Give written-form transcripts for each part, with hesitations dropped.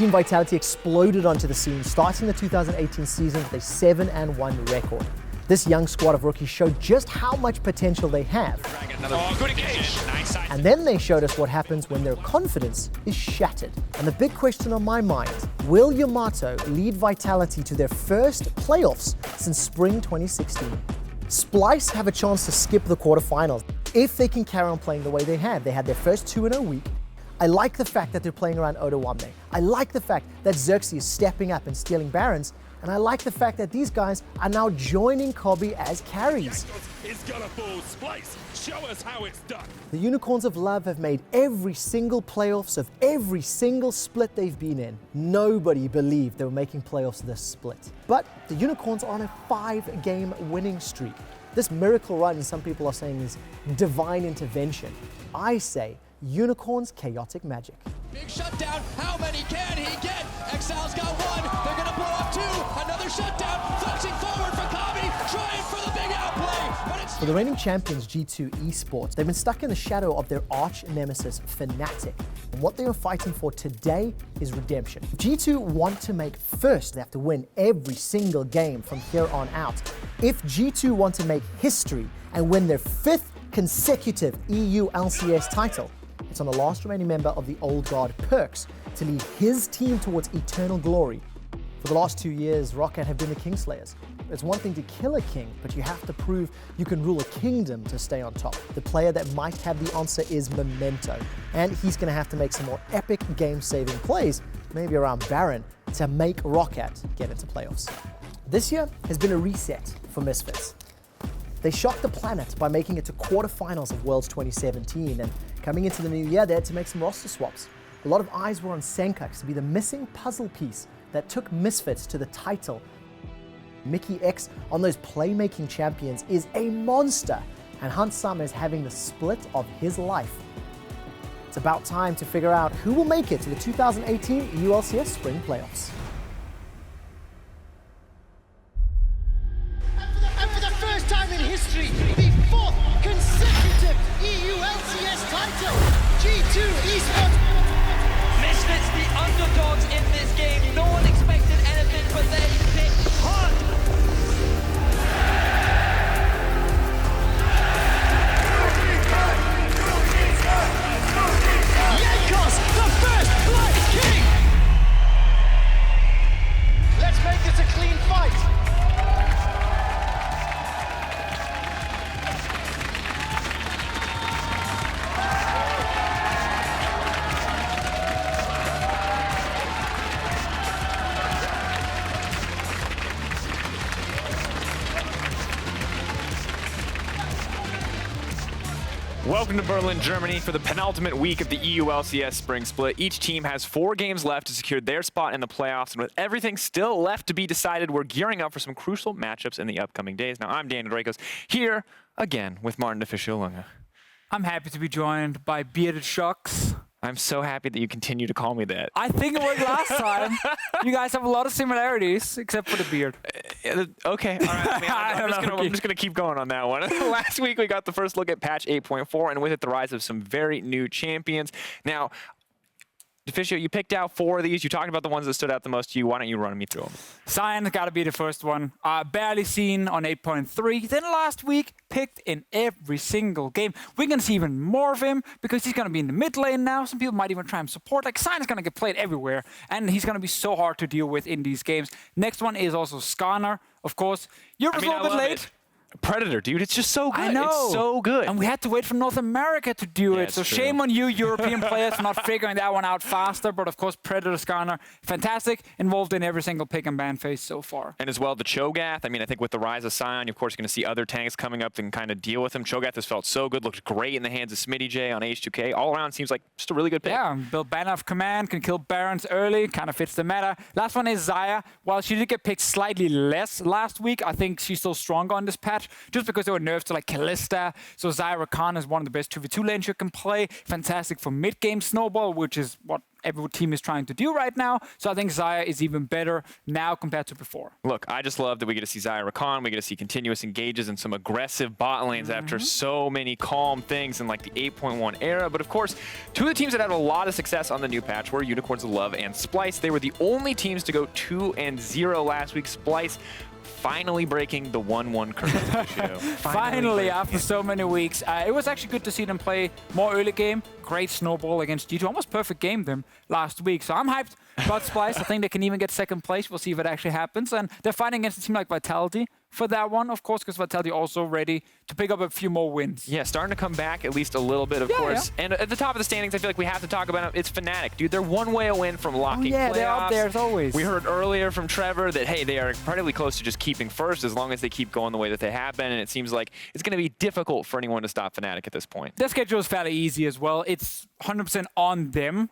Team Vitality exploded onto the scene, starting the 2018 season with a 7-1 record. This young squad of rookies showed just how much potential they have. Good engage. And then they showed us what happens when their confidence is shattered. And the big question on my mind, will Yamato lead Vitality to their first playoffs since spring 2016? Splice have a chance to skip the quarterfinals if they can carry on playing the way they had. They had their first 2-0 week. I like the fact that they're playing around Odoamne. I like the fact that Xerxes is stepping up and stealing Barons. And I like the fact that these guys are now joining Kobe as carries. It's gonna fall. Splice, show us how it's done. The Unicorns of Love have made every single playoffs of every single split they've been in. Nobody believed they were making playoffs this split. But the Unicorns are on a 5-game winning streak. This miracle run, some people are saying, is divine intervention. I say Unicorns chaotic magic. Big shutdown. How many can he get? Exile's got one. They're going to blow up two. Another shutdown. Flexing forward for Kabi. Trying for the big outplay. But it's For the reigning champions G2 Esports, they've been stuck in the shadow of their arch nemesis Fnatic. And what they are fighting for today is redemption. If G2 want to make first, they have to win every single game from here on out. If G2 want to make history and win their 5th consecutive EU LCS title, it's on the last remaining member of the Old Guard, Perks, to lead his team towards eternal glory. For the last 2 years, Rocket have been the Kingslayers. It's one thing to kill a king, but you have to prove you can rule a kingdom to stay on top. The player that might have the answer is Memento, and he's going to have to make some more epic game-saving plays, maybe around Baron, to make Rocket get into playoffs. This year has been a reset for Misfits. They shocked the planet by making it to quarterfinals of Worlds 2017, and coming into the new year, they had to make some roster swaps. A lot of eyes were on Senkux to be the missing puzzle piece that took Misfits to the title. Mickey X on those playmaking champions is a monster, and Hunt Summer is having the split of his life. It's about time to figure out who will make it to the 2018 ULCS Spring Playoffs. And for the first time in history, the 4th consecutive EU LCS title, G2 Esports. Misfits, the underdogs in this game. No one expected anything, but they picked hard. Drakos, the first Blood King! Let's make this a clean fight. Welcome to Berlin, Germany for the penultimate week of the EU LCS Spring Split. Each team has 4 games left to secure their spot in the playoffs, and with everything still left to be decided, we're gearing up for some crucial matchups in the upcoming days. Now, I'm Daniel Drakos, here again with Martin Deficio. I'm happy to be joined by Bearded Shocks. I'm so happy that you continue to call me that. I think it worked last time. You guys have a lot of similarities, except for the beard. Okay, all right. I'm just gonna keep going on that one. Last week we got the first look at patch 8.4, and with it the rise of some very new champions. Now, Deficio, you picked out 4 of these. You talked about the ones that stood out the most to you. Why don't you run me through them? Sion's got to be the first one. Barely seen on 8.3. Then last week, picked in every single game. We're going to see even more of him because he's going to be in the mid lane now. Some people might even try and support. Like, Sion's going to get played everywhere, and he's going to be so hard to deal with in these games. Next one is also Skarner, of course. You're a little bit late. Predator, dude, it's just so good. I know. It's so good. And we had to wait for North America to do it. So shame on you, European players, for not figuring that one out faster. But of course, Predator Skarner, fantastic, involved in every single pick and ban phase so far. And as well, the Cho'Gath. I mean, I think with the rise of Sion, of course, you're going to see other tanks coming up and kind of deal with him. Cho'Gath has felt so good, looked great in the hands of Smitty J on H2K. All around, seems like just a really good pick. Yeah, build banner of command, can kill Barons early, kind of fits the meta. Last one is Xayah. While she did get picked slightly less last week, I think she's still stronger on this patch. patch, just because there were nerfs to like Kalista. So Zyra Khan is one of the best 2v2 lanes you can play. Fantastic for mid-game snowball, which is what every team is trying to do right now. So I think Zyra is even better now compared to before. Look, I just love that we get to see Zyra Khan. We get to see continuous engages and some aggressive bot lanes after so many calm things in like the 8.1 era. But of course, two of the teams that had a lot of success on the new patch were Unicorns of Love and Splyce. They were the only teams to go 2-0 last week. Splyce finally breaking the 1-1 curse. Finally, after so many weeks. It was actually good to see them play more early game. Great snowball against G2. Almost perfect game them last week. So I'm hyped about Splyce. I think they can even get second place. We'll see if it actually happens. And they're fighting against a team like Vitality for that one, of course, because Vitality also ready to pick up a few more wins. Yeah, starting to come back at least a little bit, of course. Yeah. And at the top of the standings, I feel like we have to talk about it. It's Fnatic. Dude, they're one way away from locking playoffs. They're up there as always. We heard earlier from Trevor that, hey, they are pretty close to just keeping first as long as they keep going the way that they have been. And it seems like it's going to be difficult for anyone to stop Fnatic at this point. Their schedule is fairly easy as well. It's 100% on them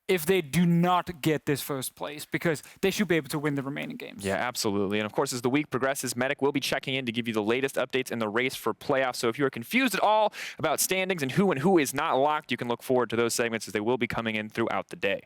if they do not get this first place, because they should be able to win the remaining games. Yeah, absolutely. And of course, as the week progresses, Medic will be checking in to give you the latest updates in the race for playoffs. So if you're confused at all about standings and who is not locked, you can look forward to those segments as they will be coming in throughout the day.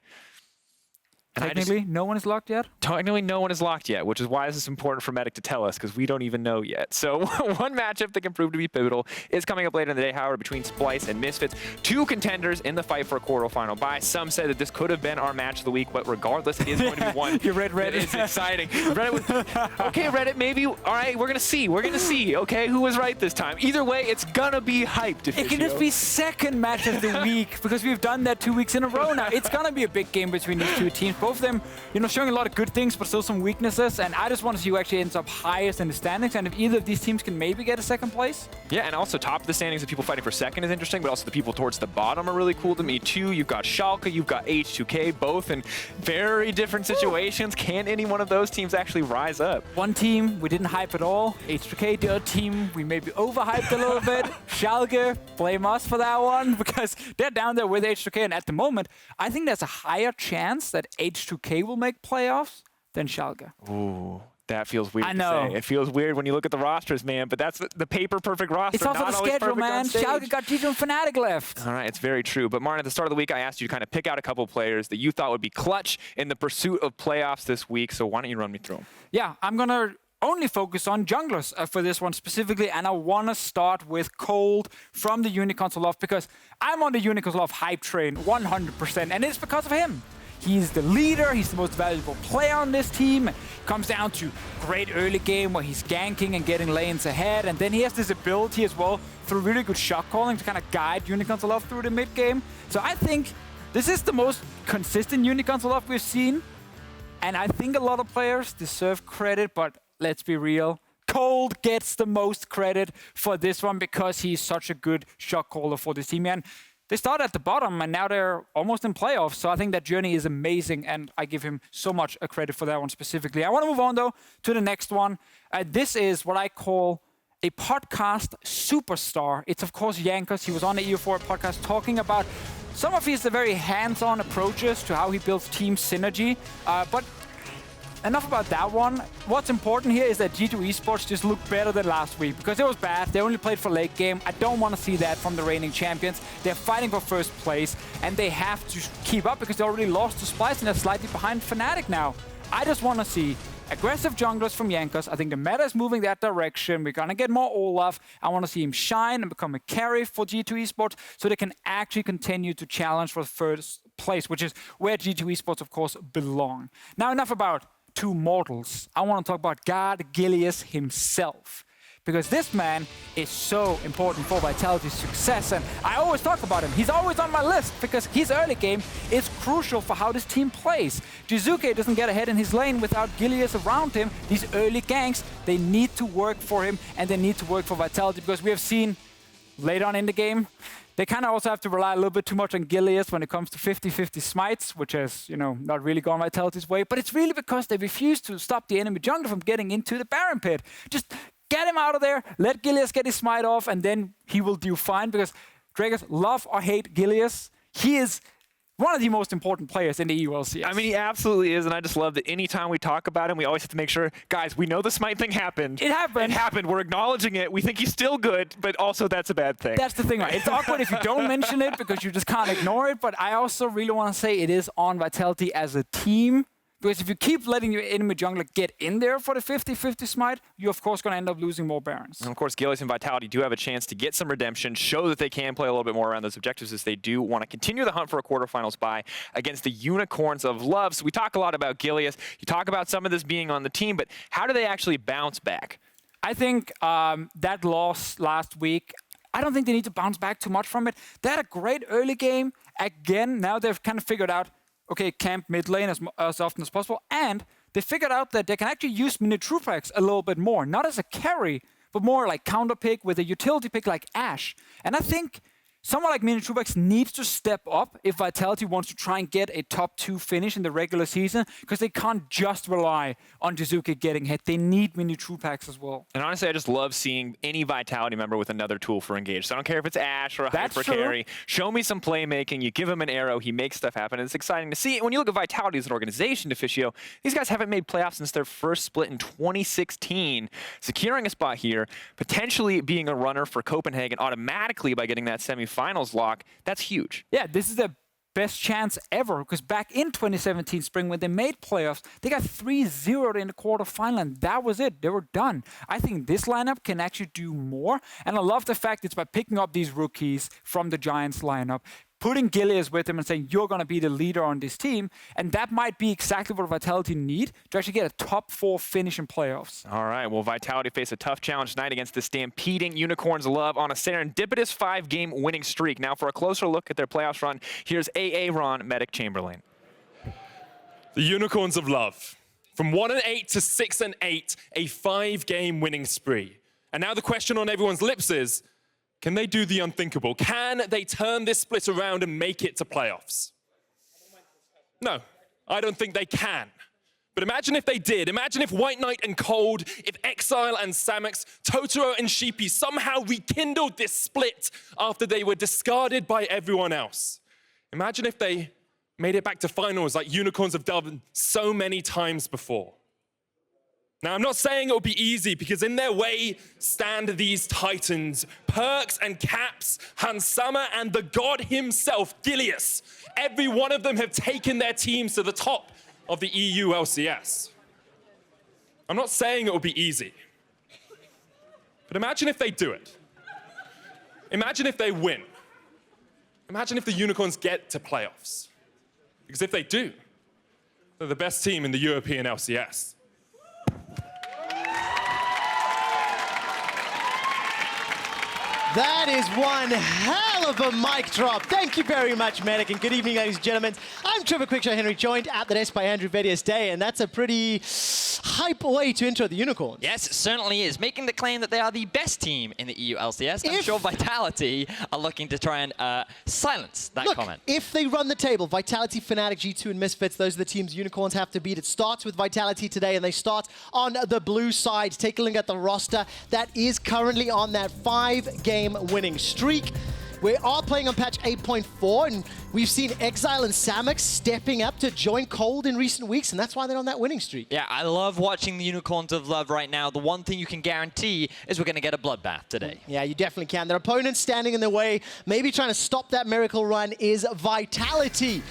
And technically, no one is locked yet? Technically, no one is locked yet, which is why this is important for Medic to tell us, because we don't even know yet. So one matchup that can prove to be pivotal is coming up later in the day, however, between Splyce and Misfits. Two contenders in the fight for a quarterfinal bye. Some said that this could have been our match of the week, but regardless, it is going to be one. You read Reddit. It's exciting. Okay, Reddit, maybe. All right, we're going to see. We're going to see, okay, who was right this time. Either way, it's going to be hyped. Deficio. It can just be second match of the week, because we've done that 2 weeks in a row now. It's going to be a big game between these two teams. Both of them, showing a lot of good things, but still some weaknesses. And I just want to see who actually ends up highest in the standings, and if either of these teams can maybe get a second place. Yeah, and also top of the standings, the people fighting for second is interesting, but also the people towards the bottom are really cool to me too. You've got Schalke, you've got H2K, both in very different situations. Can any one of those teams actually rise up? One team we didn't hype at all, H2K. The other team we maybe overhyped a little bit. Schalke, blame us for that one, because they're down there with H2K, and at the moment, I think there's a higher chance that H2K will make playoffs than Schalke. Ooh, that feels weird. I know. To say. It feels weird when you look at the rosters, man, but that's the paper perfect roster. It's also not the always schedule, man. Schalke got G2 and Fnatic left. All right, it's very true. But Martin, at the start of the week, I asked you to kind of pick out a couple players that you thought would be clutch in the pursuit of playoffs this week. So why don't you run me through them? Yeah, I'm going to only focus on junglers for this one specifically, and I want to start with Kold from the Unicorns of Love, because I'm on the Unicorns of Love hype train 100%, and it's because of him. He's the leader, he's the most valuable player on this team. It comes down to great early game where he's ganking and getting lanes ahead, and then he has this ability as well through really good shot calling to kind of guide Unicorns of Love through the mid game. So I think this is the most consistent Unicorns of Love we've seen, and I think a lot of players deserve credit, but let's be real. Kold gets the most credit for this one because he's such a good shot caller for this team. And they started at the bottom, and now they're almost in playoffs. So I think that journey is amazing, and I give him so much credit for that one specifically. I want to move on, though, to the next one. This is what I call a podcast superstar. It's, of course, Jankos. He was on the EU4 podcast talking about some of his very hands-on approaches to how he builds team synergy. But enough about that one. What's important here is that G2 Esports just looked better than last week, because it was bad. They only played for late game. I don't want to see that from the reigning champions. They're fighting for first place, and they have to keep up because they already lost to Splyce and they're slightly behind Fnatic now. I just want to see aggressive junglers from Jankos. I think the meta is moving that direction. We're going to get more Olaf. I want to see him shine and become a carry for G2 Esports so they can actually continue to challenge for first place, which is where G2 Esports, of course, belong. Now, enough about two mortals. I want to talk about God Gilius himself, because this man is so important for Vitality's success, and I always talk about him. He's always on my list because his early game is crucial for how this team plays. Jiizuké doesn't get ahead in his lane without Gilius around him. These early ganks, they need to work for him, and they need to work for Vitality, because we have seen later on in the game, they kind of also have to rely a little bit too much on Gilius when it comes to 50-50 smites, which has, not really gone Vitality's way. But it's really because they refuse to stop the enemy jungler from getting into the Baron pit. Just get him out of there, let Gilius get his smite off, and then he will do fine, because Drakos love or hate Gilius. He is one of the most important players in the UOLCS. I mean, he absolutely is, and I just love that anytime we talk about him, we always have to make sure, guys, we know the Smite thing happened. It happened. It happened. We're acknowledging it. We think he's still good, but also that's a bad thing. That's the thing, right? It's awkward if you don't mention it because you just can't ignore it, but I also really want to say it is on Vitality as a team. Because if you keep letting your enemy jungler get in there for the 50-50 smite, you're of course going to end up losing more Barons. And of course, Gilius and Vitality do have a chance to get some redemption, show that they can play a little bit more around those objectives as they do want to continue the hunt for a quarterfinals bye against the Unicorns of Love. So we talk a lot about Gilius. You talk about some of this being on the team, but how do they actually bounce back? I think that loss last week, I don't think they need to bounce back too much from it. They had a great early game. Again, now they've kind of figured out, okay, camp mid lane as often as possible, and they figured out that they can actually use Minitroupax a little bit more, not as a carry, but more like counter pick with a utility pick like Ashe. And I think someone like Minitroupax needs to step up if Vitality wants to try and get a top 2 finish in the regular season, because they can't just rely on Jiizuké getting hit. They need Minitroupax as well. And honestly, I just love seeing any Vitality member with another tool for engage. So I don't care if it's Ashe or a hyper carry. Show me some playmaking. You give him an arrow, he makes stuff happen. And it's exciting to see. When you look at Vitality as an organization, Deficio, these guys haven't made playoffs since their first split in 2016. Securing a spot here, potentially being a runner for Copenhagen automatically by getting that semifinals lock, that's huge. Yeah, this is the best chance ever, because back in 2017 spring when they made playoffs, they got 3-0 in the quarterfinal, and that was it. They were done. I think this lineup can actually do more, and I love the fact it's by picking up these rookies from the Giants lineup, putting Gilius with him and saying, you're going to be the leader on this team. And that might be exactly what Vitality need to actually get a top 4 finish in playoffs. All right, well, Vitality face a tough challenge tonight against the stampeding Unicorns of Love on a serendipitous 5-game winning streak. Now, for a closer look at their playoffs run, here's Aaron Medic Chamberlain. The Unicorns of Love. From 1-8 to 6-8, a 5-game winning spree. And now the question on everyone's lips is, can they do the unthinkable? Can they turn this split around and make it to playoffs? No, I don't think they can. But imagine if they did. Imagine if WhiteKnight and Kold, if Exileh and Samux, Totoro and Sheepy somehow rekindled this split after they were discarded by everyone else. Imagine if they made it back to finals like Unicorns have done so many times before. Now, I'm not saying it will be easy, because in their way stand these titans, Perks and Caps, Hansama, and the god himself, Gilius. Every one of them have taken their teams to the top of the EU LCS. I'm not saying it will be easy, but imagine if they do it. Imagine if they win. Imagine if the Unicorns get to playoffs. Because if they do, they're the best team in the European LCS. That is one hell of a mic drop. Thank you very much, Medic, and good evening, ladies and gentlemen. I'm Trevor Quickshot Henry, joined at the desk by Andrew Vedius Day, and that's a pretty hype way to intro the Unicorns. Yes, it certainly is. Making the claim that they are the best team in the EU LCS. I'm sure Vitality are looking to try and silence that comment. If they run the table, Vitality, Fnatic, G2, and Misfits, those are the teams Unicorns have to beat. It starts with Vitality today, and they start on the blue side. Take a look at the roster that is currently on that 5-game winning streak. We are playing on patch 8.4, and we've seen Exileh and Samux stepping up to join Kold in recent weeks, and that's why they're on that winning streak. Yeah, I love watching the Unicorns of Love right now. The one thing you can guarantee is we're going to get a bloodbath today. Yeah, you definitely can. Their opponents standing in their way, maybe trying to stop that miracle run, is Vitality.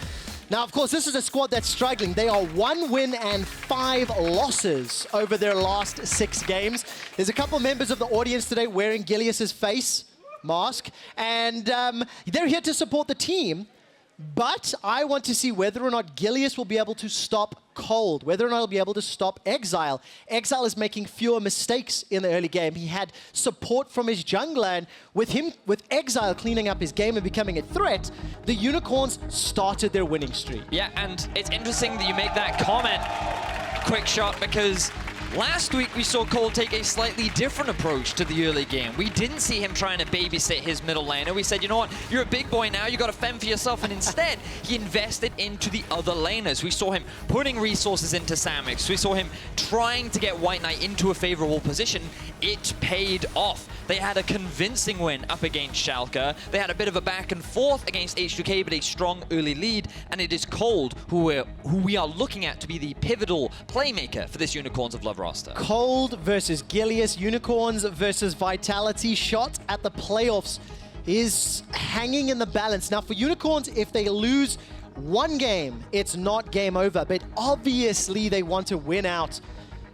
Now, of course, this is a squad that's struggling. They are 1 win and 5 losses over their last 6 games. There's a couple members of the audience today wearing Gilius's face mask, and they're here to support the team. But I want to see whether or not Gilius will be able to stop Kold, whether or not he'll be able to stop Exileh. Exileh is making fewer mistakes in the early game. He had support from his jungler, and with Exileh cleaning up his game and becoming a threat, the Unicorns started their winning streak. Yeah, and it's interesting that you make that comment, Quickshot, because Last week, we saw Kold take a slightly different approach to the early game. We didn't see him trying to babysit his middle laner. We said, you know what, you're a big boy now, you got to fend for yourself, and instead, he invested into the other laners. We saw him putting resources into Samux. We saw him trying to get WhiteKnight into a favorable position. It paid off. They had a convincing win up against Schalke. They had a bit of a back and forth against Jiizuké, but a strong early lead, and it is Kold who we are looking at to be the pivotal playmaker for this Unicorns of Love roster. Kold versus Gilius, Unicorns versus Vitality. Shot at the playoffs is hanging in the balance. Now for Unicorns, if they lose one game, it's not game over, but obviously they want to win out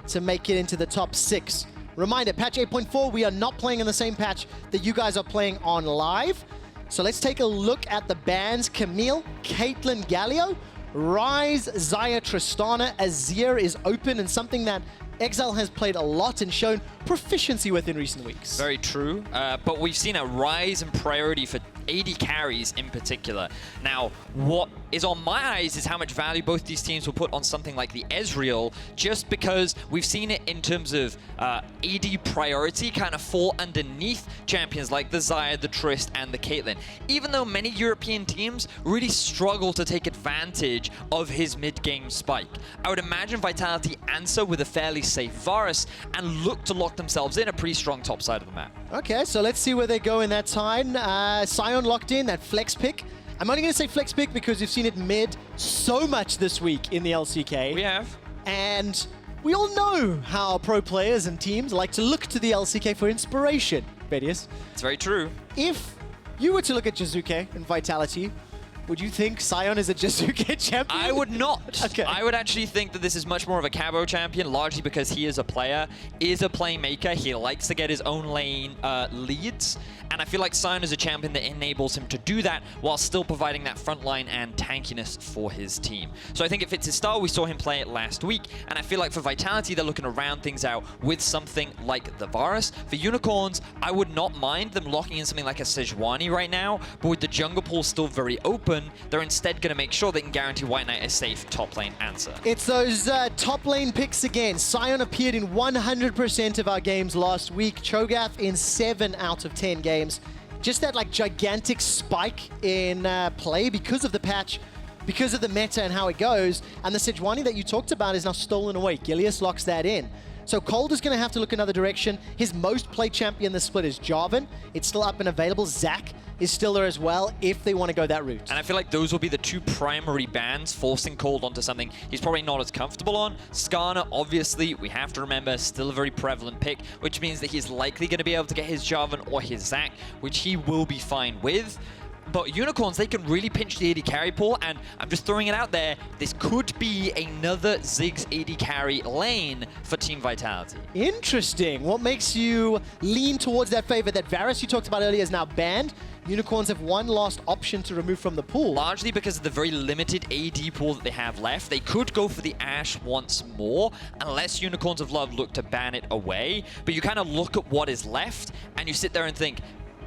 to make it into the top 6. Reminder, patch 8.4, we are not playing in the same patch that you guys are playing on live. So let's take a look at the bans. Camille, Caitlyn, Galio, Ryze, Xayah, Tristana, Azir is open, and something that Exileh has played a lot and shown proficiency with in recent weeks. Very true, but we've seen a rise in priority for AD carries in particular. Now, what is on my eyes is how much value both these teams will put on something like the Ezreal, just because we've seen it in terms of AD priority kind of fall underneath champions like the Xayah, the Trist, and the Caitlyn. Even though many European teams really struggle to take advantage of his mid-game spike. I would imagine Vitality answer with a fairly safe Varus and look to lock themselves in a pretty strong top side of the map. Okay, so let's see where they go in that time. Sion locked in, that flex pick. I'm only going to say flex pick because we've seen it mid so much this week in the LCK. We have. And we all know how pro players and teams like to look to the LCK for inspiration, Vedius. It's very true. If you were to look at Jiizuké and Vitality, would you think Sion is a Jiizuké champion? I would not. Okay. I would actually think that this is much more of a Cabo champion, largely because he is a player, is a playmaker. He likes to get his own lane leads. And I feel like Sion is a champion that enables him to do that while still providing that front line and tankiness for his team. So I think it fits his style. We saw him play it last week. And I feel like for Vitality, they're looking to round things out with something like the Varus. For Unicorns, I would not mind them locking in something like a Sejuani right now. But with the jungle pool still very open, they're instead going to make sure they can guarantee WhiteKnight a safe top lane answer. It's those top lane picks again. Sion appeared in 100% of our games last week. Cho'Gath in 7 out of 10 games. Just that like gigantic spike in play because of the patch, because of the meta and how it goes. And the Sejuani that you talked about is now stolen away. Gilius locks that in. So Kold is going to have to look another direction. His most played champion this split is Jarvan. It's still up and available. Zac is still there as well if they want to go that route. And I feel like those will be the two primary bans, forcing Kold onto something he's probably not as comfortable on. Skarner, obviously, we have to remember, still a very prevalent pick, which means that he's likely going to be able to get his Jarvan or his Zac, which he will be fine with. But Unicorns, they can really pinch the AD carry pool, and I'm just throwing it out there, this could be another Ziggs AD carry lane for Team Vitality. Interesting. What makes you lean towards that favor? That Varus you talked about earlier is now banned. Unicorns have one last option to remove from the pool. Largely because of the very limited AD pool that they have left. They could go for the Ashe once more, unless Unicorns of Love look to ban it away. But you kind of look at what is left, and you sit there and think,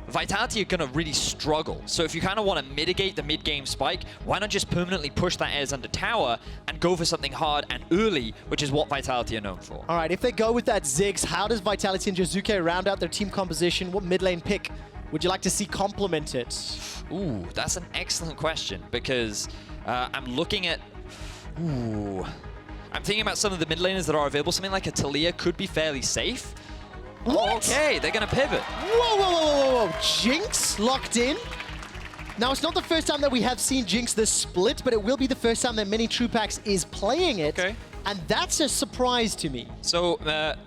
Vitality are going to really struggle. So if you kind of want to mitigate the mid-game spike, why not just permanently push that Ez under tower and go for something hard and early, which is what Vitality are known for. All right, if they go with that Ziggs, how does Vitality and Jiizuké round out their team composition? What mid lane pick would you like to see complement it? Ooh, that's an excellent question, because I'm looking at... Ooh. I'm thinking about some of the mid laners that are available. Something like a Talia could be fairly safe. What? Okay, they're going to pivot. Whoa, whoa, whoa, whoa, whoa. Jinx locked in. Now, it's not the first time that we have seen Jinx this split, but it will be the first time that Minitroupax is playing it. Okay. And that's a surprise to me. So,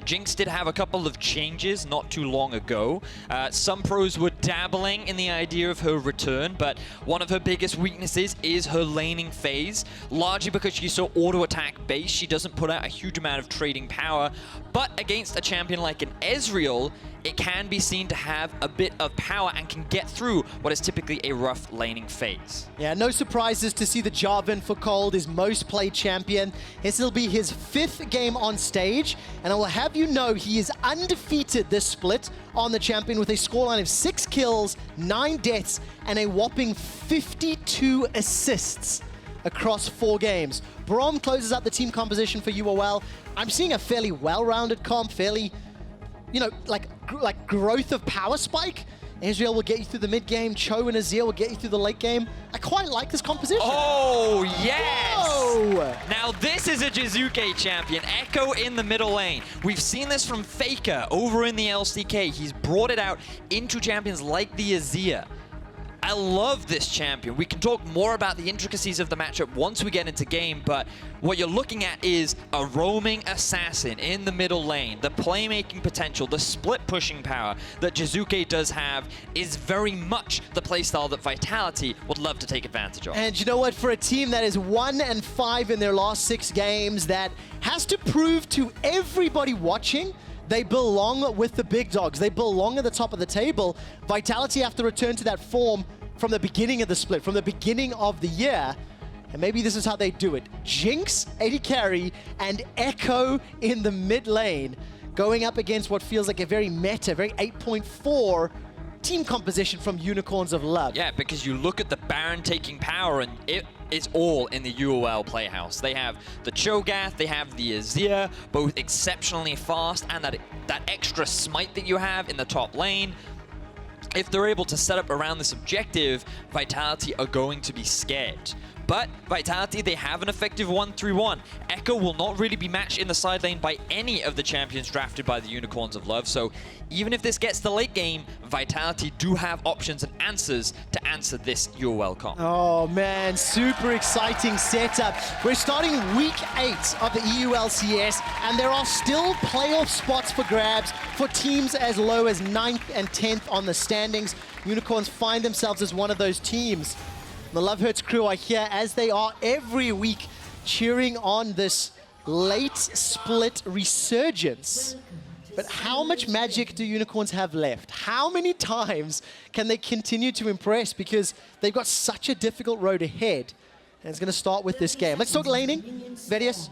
Jinx did have a couple of changes not too long ago. Some pros were dabbling in the idea of her return, but one of her biggest weaknesses is her laning phase, largely because she's so auto-attack based. She doesn't put out a huge amount of trading power, but against a champion like an Ezreal, it can be seen to have a bit of power and can get through what is typically a rough laning phase. Yeah, no surprises to see the Jarvan for Kold, his most played champion. This will be his 5th game on stage, and I will have you know he is undefeated this split on the champion with a scoreline of 6 kills, 9 deaths, and a whopping 52 assists across 4 games. Braum closes out the team composition for UOL. I'm seeing a fairly well-rounded comp, fairly, you know, like growth of power spike. Ezreal will get you through the mid game. Cho and Azir will get you through the late game. I quite like this composition. Oh, yes! Whoa. Now this is a Jiizuké champion. Ekko in the middle lane. We've seen this from Faker over in the LCK. He's brought it out into champions like the Azir. I love this champion. We can talk more about the intricacies of the matchup once we get into game, but what you're looking at is a roaming assassin in the middle lane. The playmaking potential, the split pushing power that Jiizuké does have is very much the playstyle that Vitality would love to take advantage of. And you know what? For a team that is 1-5 in their last 6 games, that has to prove to everybody watching they belong with the big dogs. They belong at the top of the table. Vitality have to return to that form from the beginning of the split, from the beginning of the year. And maybe this is how they do it. Jinx, AD carry, and Ekko in the mid lane, going up against what feels like a very meta, very 8.4 team composition from Unicorns of Love. Yeah, because you look at the Baron taking power and it's all in the UOL playhouse. They have the Cho'Gath, they have the Azir, both exceptionally fast, and that extra smite that you have in the top lane. If they're able to set up around this objective, Vitality are going to be scared. But Vitality, they have an effective 1-3-1. Ekko will not really be matched in the side lane by any of the champions drafted by the Unicorns of Love. So even if this gets to late game, Vitality do have options and answers to answer this UOL comp. Oh man, super exciting setup. We're starting week 8 of the EU LCS, and there are still playoff spots for grabs for teams as low as 9th and 10th on the standings. Unicorns find themselves as one of those teams. The Love Hurts crew are here, as they are every week, cheering on this late split resurgence. But how much magic do Unicorns have left? How many times can they continue to impress? Because they've got such a difficult road ahead. And it's going to start with this game. Let's talk laning. Vedius,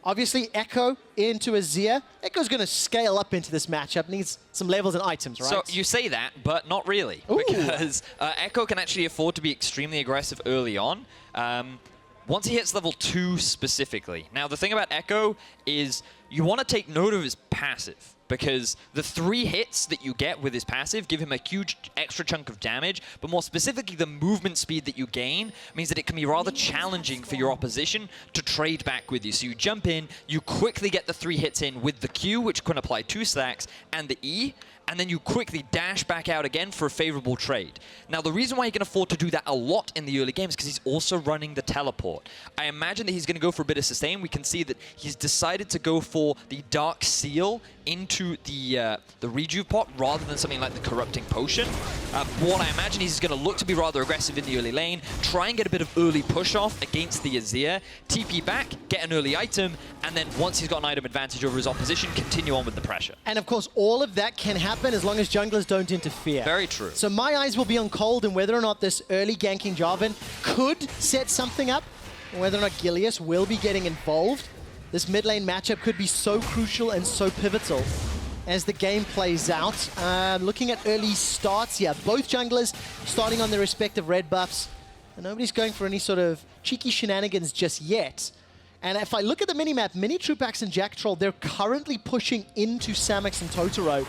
obviously Ekko into Azir. Ekko's going to scale up into this matchup. Needs some levels and items, right? So you say that, but not really. Ooh. Because Ekko can actually afford to be extremely aggressive early on. Once he hits level 2 specifically. Now the thing about Ekko is you want to take note of his passive, because the 3 hits that you get with his passive give him a huge extra chunk of damage, but more specifically the movement speed that you gain means that it can be rather challenging for your opposition to trade back with you. So you jump in, you quickly get the 3 hits in with the Q, which can apply 2 stacks, and the E, and then you quickly dash back out again for a favorable trade. Now, the reason why he can afford to do that a lot in the early games is because he's also running the teleport. I imagine that he's going to go for a bit of sustain. We can see that he's decided to go for the Dark Seal into the Rejuve pot rather than something like the Corrupting Potion. What I imagine he's going to look to be rather aggressive in the early lane, try and get a bit of early push-off against the Azir, TP back, get an early item, and then once he's got an item advantage over his opposition, continue on with the pressure. And of course, all of that can happen as long as junglers don't interfere. Very true. So my eyes will be on Kold and whether or not this early ganking Jarvan could set something up, and whether or not Gilius will be getting involved. This mid lane matchup could be so crucial and so pivotal as the game plays out. Looking at early starts here, both junglers starting on their respective red buffs, and nobody's going for any sort of cheeky shenanigans just yet. And if I look at the minimap, Minitroupax and Jactroll, they're currently pushing into Samux and Totoro.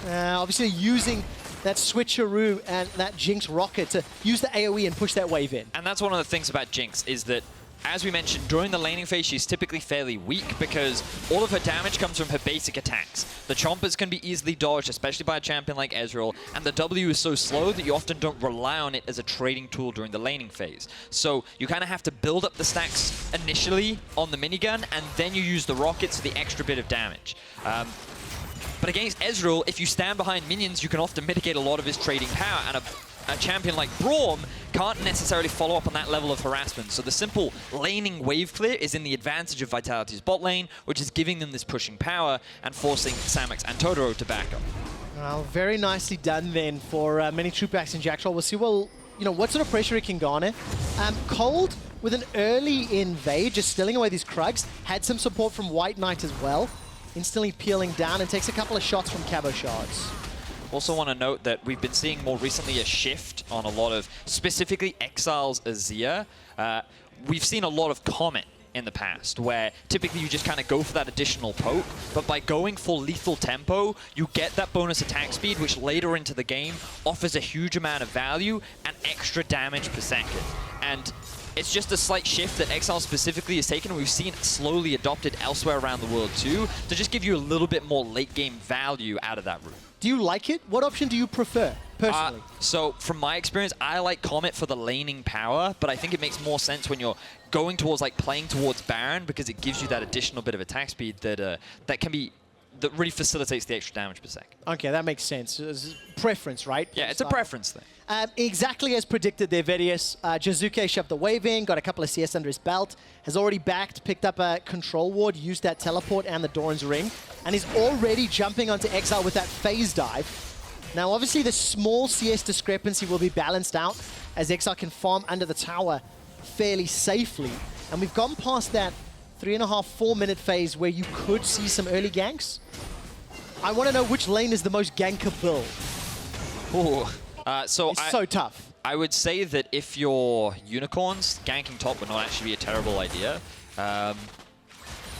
Obviously using that switcheroo and that Jinx rocket to use the AoE and push that wave in. And that's one of the things about Jinx, is that, as we mentioned, during the laning phase, she's typically fairly weak because all of her damage comes from her basic attacks. The chompers can be easily dodged, especially by a champion like Ezreal, and the W is so slow that you often don't rely on it as a trading tool during the laning phase. So you kind of have to build up the stacks initially on the minigun, and then you use the rockets for the extra bit of damage. But against Ezreal, if you stand behind minions, you can often mitigate a lot of his trading power, and a champion like Braum can't necessarily follow up on that level of harassment. So the simple laning wave clear is in the advantage of Vitality's bot lane, which is giving them this pushing power and forcing Samux and Totoro to back up. Well, very nicely done then for Minitroupax and Jactroll. We'll see what sort of pressure he can garner. Kold with an early invade, just stealing away these Krugs, had some support from WhiteKnight as well, instantly peeling down and takes a couple of shots from Cabochards. Also want to note that we've been seeing more recently a shift on a lot of specifically Exile's Azir. we've seen a lot of Comet in the past, where typically you just kind of go for that additional poke, but by going for lethal tempo, you get that bonus attack speed, which later into the game offers a huge amount of value and extra damage per second. And it's just a slight shift that Exileh specifically has taken, and we've seen slowly adopted elsewhere around the world too, to just give you a little bit more late game value out of that route. Do you like it? What option do you prefer, personally? So from my experience, I like Comet for the laning power, but I think it makes more sense when you're going towards, like, playing towards Baron, because it gives you that additional bit of attack speed that that really facilitates the extra damage per second. Okay, that makes sense. It's preference, right? Yeah, it's a preference thing. Exactly as predicted there, Vedius. Jiizuké shoved the wave in, got a couple of CS under his belt, has already backed, picked up a control ward, used that teleport and the Doran's ring, and he's already jumping onto Exileh with that phase dive. Now, obviously, the small CS discrepancy will be balanced out as Exileh can farm under the tower fairly safely. And we've gone past that 3.5, 4 minute phase where you could see some early ganks. I want to know which lane is the most gankable. Ooh. It's so tough. I would say that if you're unicorns, ganking top would not actually be a terrible idea.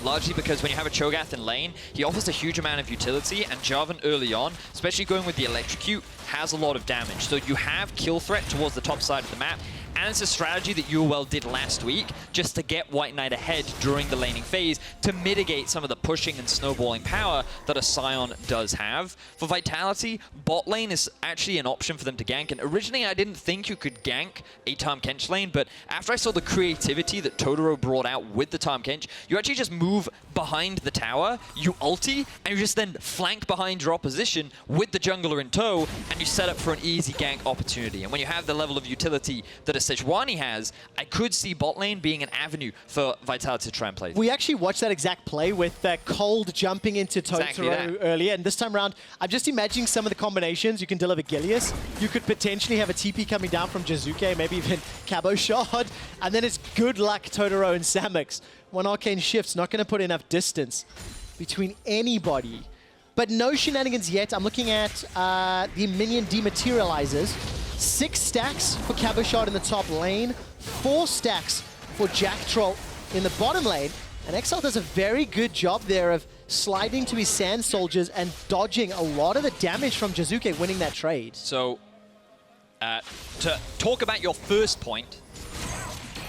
Largely because when you have a Cho'Gath in lane, he offers a huge amount of utility, and Jarvan early on, especially going with the Electrocute, has a lot of damage. So you have kill threat towards the top side of the map, and it's a strategy that UOL did last week just to get WhiteKnight ahead during the laning phase to mitigate some of the pushing and snowballing power that a Sion does have. For Vitality, bot lane is actually an option for them to gank, and originally I didn't think you could gank a Tahm Kench lane, but after I saw the creativity that Totoro brought out with the Tahm Kench, you actually just move behind the tower, you ulti, and you just then flank behind your opposition with the jungler in tow, and you set up for an easy gank opportunity. And when you have the level of utility that a Sejuani has, I could see bot lane being an avenue for Vitality to try and play. We actually watched that exact play with Kold jumping into Totoro earlier, and this time around, I'm just imagining some of the combinations. You can deliver Gilius, you could potentially have a TP coming down from Jiizuké, maybe even Cabochard, and then it's good luck Totoro and Samux. One arcane shift's not going to put enough distance between anybody. But no shenanigans yet. I'm looking at the minion dematerializers. 6 stacks for Cabochard in the top lane, 4 stacks for Jactroll in the bottom lane, and Exileh does a very good job there of sliding to his sand soldiers and dodging a lot of the damage from Jiizuké, winning that trade. So, to talk about your first point,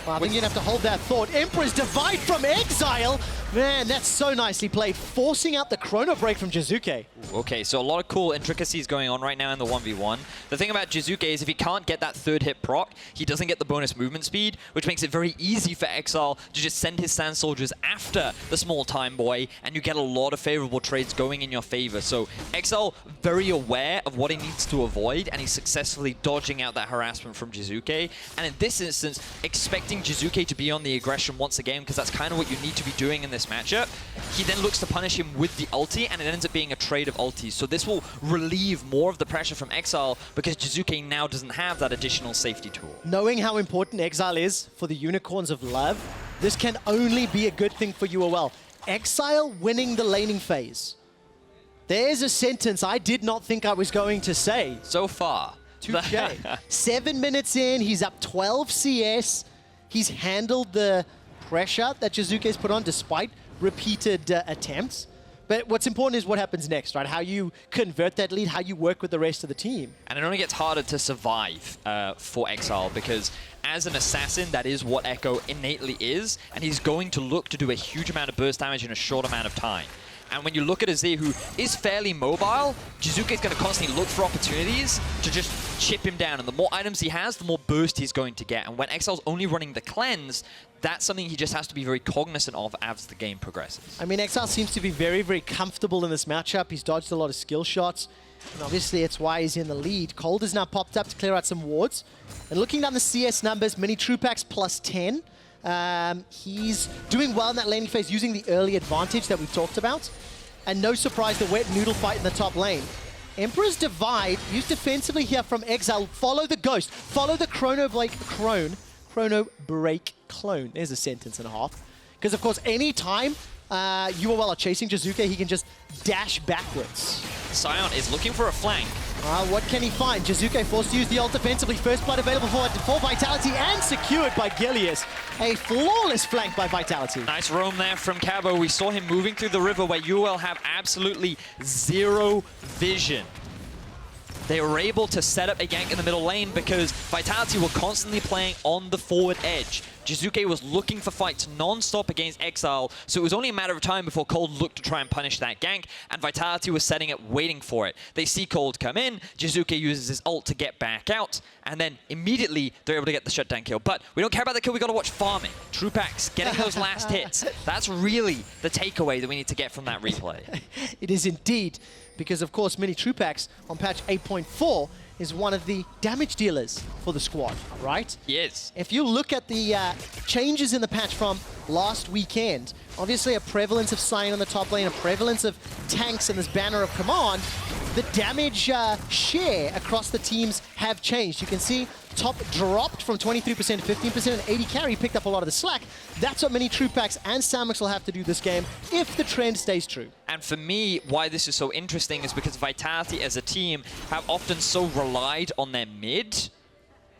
well, I think you're going to have to hold that thought. Emperor's Divide from Exileh! Man, that's so nicely played, forcing out the chrono break from Jiizuké. Okay, so a lot of cool intricacies going on right now in the 1v1. The thing about Jiizuké is if he can't get that third hit proc, he doesn't get the bonus movement speed, which makes it very easy for Exileh to just send his sand soldiers after the small time boy, and you get a lot of favorable trades going in your favor. So Exileh very aware of what he needs to avoid, and he's successfully dodging out that harassment from Jiizuké. And in this instance, expecting Jiizuké to be on the aggression once again, because that's kind of what you need to be doing in this matchup. He then looks to punish him with the ulti, and it ends up being a trade of ultis. So this will relieve more of the pressure from Exileh, because Jiizuké now doesn't have that additional safety tool. Knowing how important Exileh is for the Unicorns of Love, this can only be a good thing for UOL. Exileh winning the laning phase. There's a sentence I did not think I was going to say. So far. Touche. 7 minutes in, he's up 12 CS. He's handled the pressure that Jiizuké's put on despite repeated attempts. But what's important is what happens next, right? How you convert that lead, how you work with the rest of the team. And it only gets harder to survive for Exileh, because as an assassin, that is what Ekko innately is, and he's going to look to do a huge amount of burst damage in a short amount of time. And when you look at Azir, who is fairly mobile, Jiizuké's going to constantly look for opportunities to just chip him down. And the more items he has, the more burst he's going to get. And when Exileh's only running the cleanse, that's something he just has to be very cognizant of as the game progresses. I mean, Exileh seems to be very, very comfortable in this matchup. He's dodged a lot of skill shots. And obviously, it's why he's in the lead. Kold has now popped up to clear out some wards. And looking down the CS numbers, Minitroupax plus 10. He's doing well in that laning phase, using the early advantage that we've talked about. And no surprise, the wet noodle fight in the top lane. Emperor's Divide, used defensively here from Exileh. Follow the Ghost. Follow the Chrono Break Clone. There's a sentence and a half. Because, of course, any time UOL are chasing Jiizuké, he can just dash backwards. Sion is looking for a flank. What can he find? Jiizuké forced to use the ult defensively. First blood available for Vitality and secured by Gilius. A flawless flank by Vitality. Nice roam there from Cabo. We saw him moving through the river where UOL have absolutely zero vision. They were able to set up a gank in the middle lane because Vitality were constantly playing on the forward edge. Jiizuké was looking for fights non-stop against Exileh, so it was only a matter of time before Kold looked to try and punish that gank, and Vitality was setting it, waiting for it. They see Kold come in, Jiizuké uses his ult to get back out, and then immediately they're able to get the shutdown kill. But we don't care about the kill, we gotta watch farming. Troupax getting those last hits. That's really the takeaway that we need to get from that replay. It is indeed, because of course Minitroupax on patch 8.4 is one of the damage dealers for the squad, right? Yes. If you look at the changes in the patch from last weekend, obviously a prevalence of Sion on the top lane, a prevalence of tanks in this banner of command, the damage share across the teams have changed. You can see top dropped from 23% to 15%, and AD carry picked up a lot of the slack. That's what Minitroupax and Samux will have to do this game if the trend stays true. And for me, why this is so interesting is because Vitality as a team have often so relied on their mid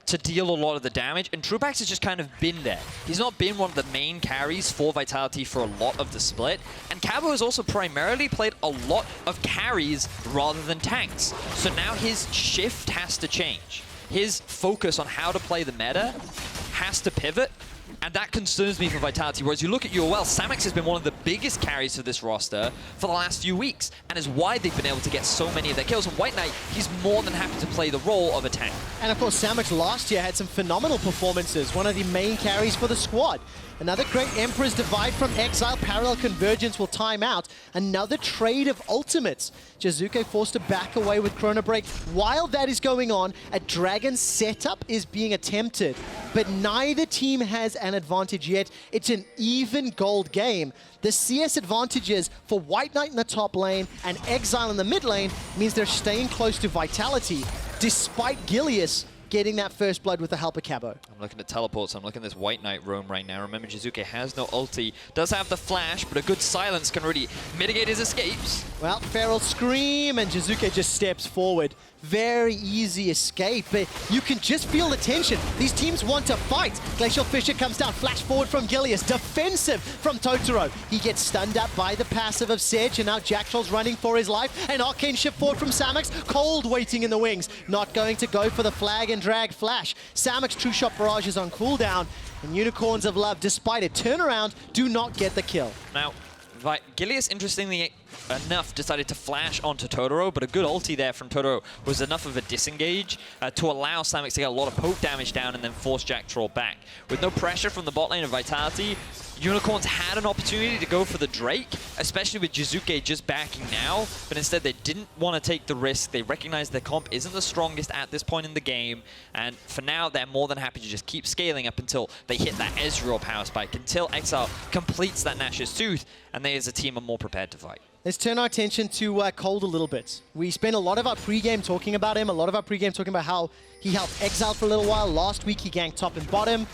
to deal a lot of the damage, and Troupax has just kind of been there. He's not been one of the main carries for Vitality for a lot of the split, and Cabo has also primarily played a lot of carries rather than tanks. So now his shift has to change. His focus on how to play the meta has to pivot, and that concerns me for Vitality. Whereas you look at UOL, Samux has been one of the biggest carries for this roster for the last few weeks, and is why they've been able to get so many of their kills. And WhiteKnight, he's more than happy to play the role of a tank. And of course, Samux last year had some phenomenal performances, one of the main carries for the squad. Another great Emperor's Divide from Exileh. Parallel Convergence will time out. Another trade of ultimates. Jiizuké forced to back away with Chrono Break. While that is going on, a Dragon setup is being attempted. But neither team has an advantage yet. It's an even gold game. The CS advantages for WhiteKnight in the top lane and Exileh in the mid lane means they're staying close to Vitality, despite Gilius getting that first blood with the help of Cabo. I'm looking at teleports, I'm looking at this WhiteKnight roam right now. Remember, Jiizuké has no ulti, does have the flash, but a good silence can really mitigate his escapes. Well, Feral Scream, and Jiizuké just steps forward. Very easy escape, but you can just feel the tension. These teams want to fight. Glacial Fissure comes down, flash forward from Gilius, defensive from Totoro. He gets stunned up by the passive of Sej, and now Jactroll's running for his life. An arcane shift forward from Samux, Kold waiting in the wings, not going to go for the flag and drag flash. Samux True Shot Barrage is on cooldown, and Unicorns of Love, despite a turnaround, do not get the kill. Now, Gilius, interestingly enough, decided to flash onto Totoro, but a good ulti there from Totoro was enough of a disengage to allow Samux to get a lot of poke damage down and then force Jactroll back. With no pressure from the bot lane of Vitality, Unicorns had an opportunity to go for the Drake, especially with Jiizuké just backing now, but instead they didn't want to take the risk. They recognized their comp isn't the strongest at this point in the game, and for now they're more than happy to just keep scaling up until they hit that Ezreal power spike, until Exileh completes that Nash's Tooth, and they as a team are more prepared to fight. Let's turn our attention to Kold a little bit. We spent a lot of our pregame talking about him, a lot of our pregame talking about how he helped Exileh for a little while. Last week he ganked top and bottom.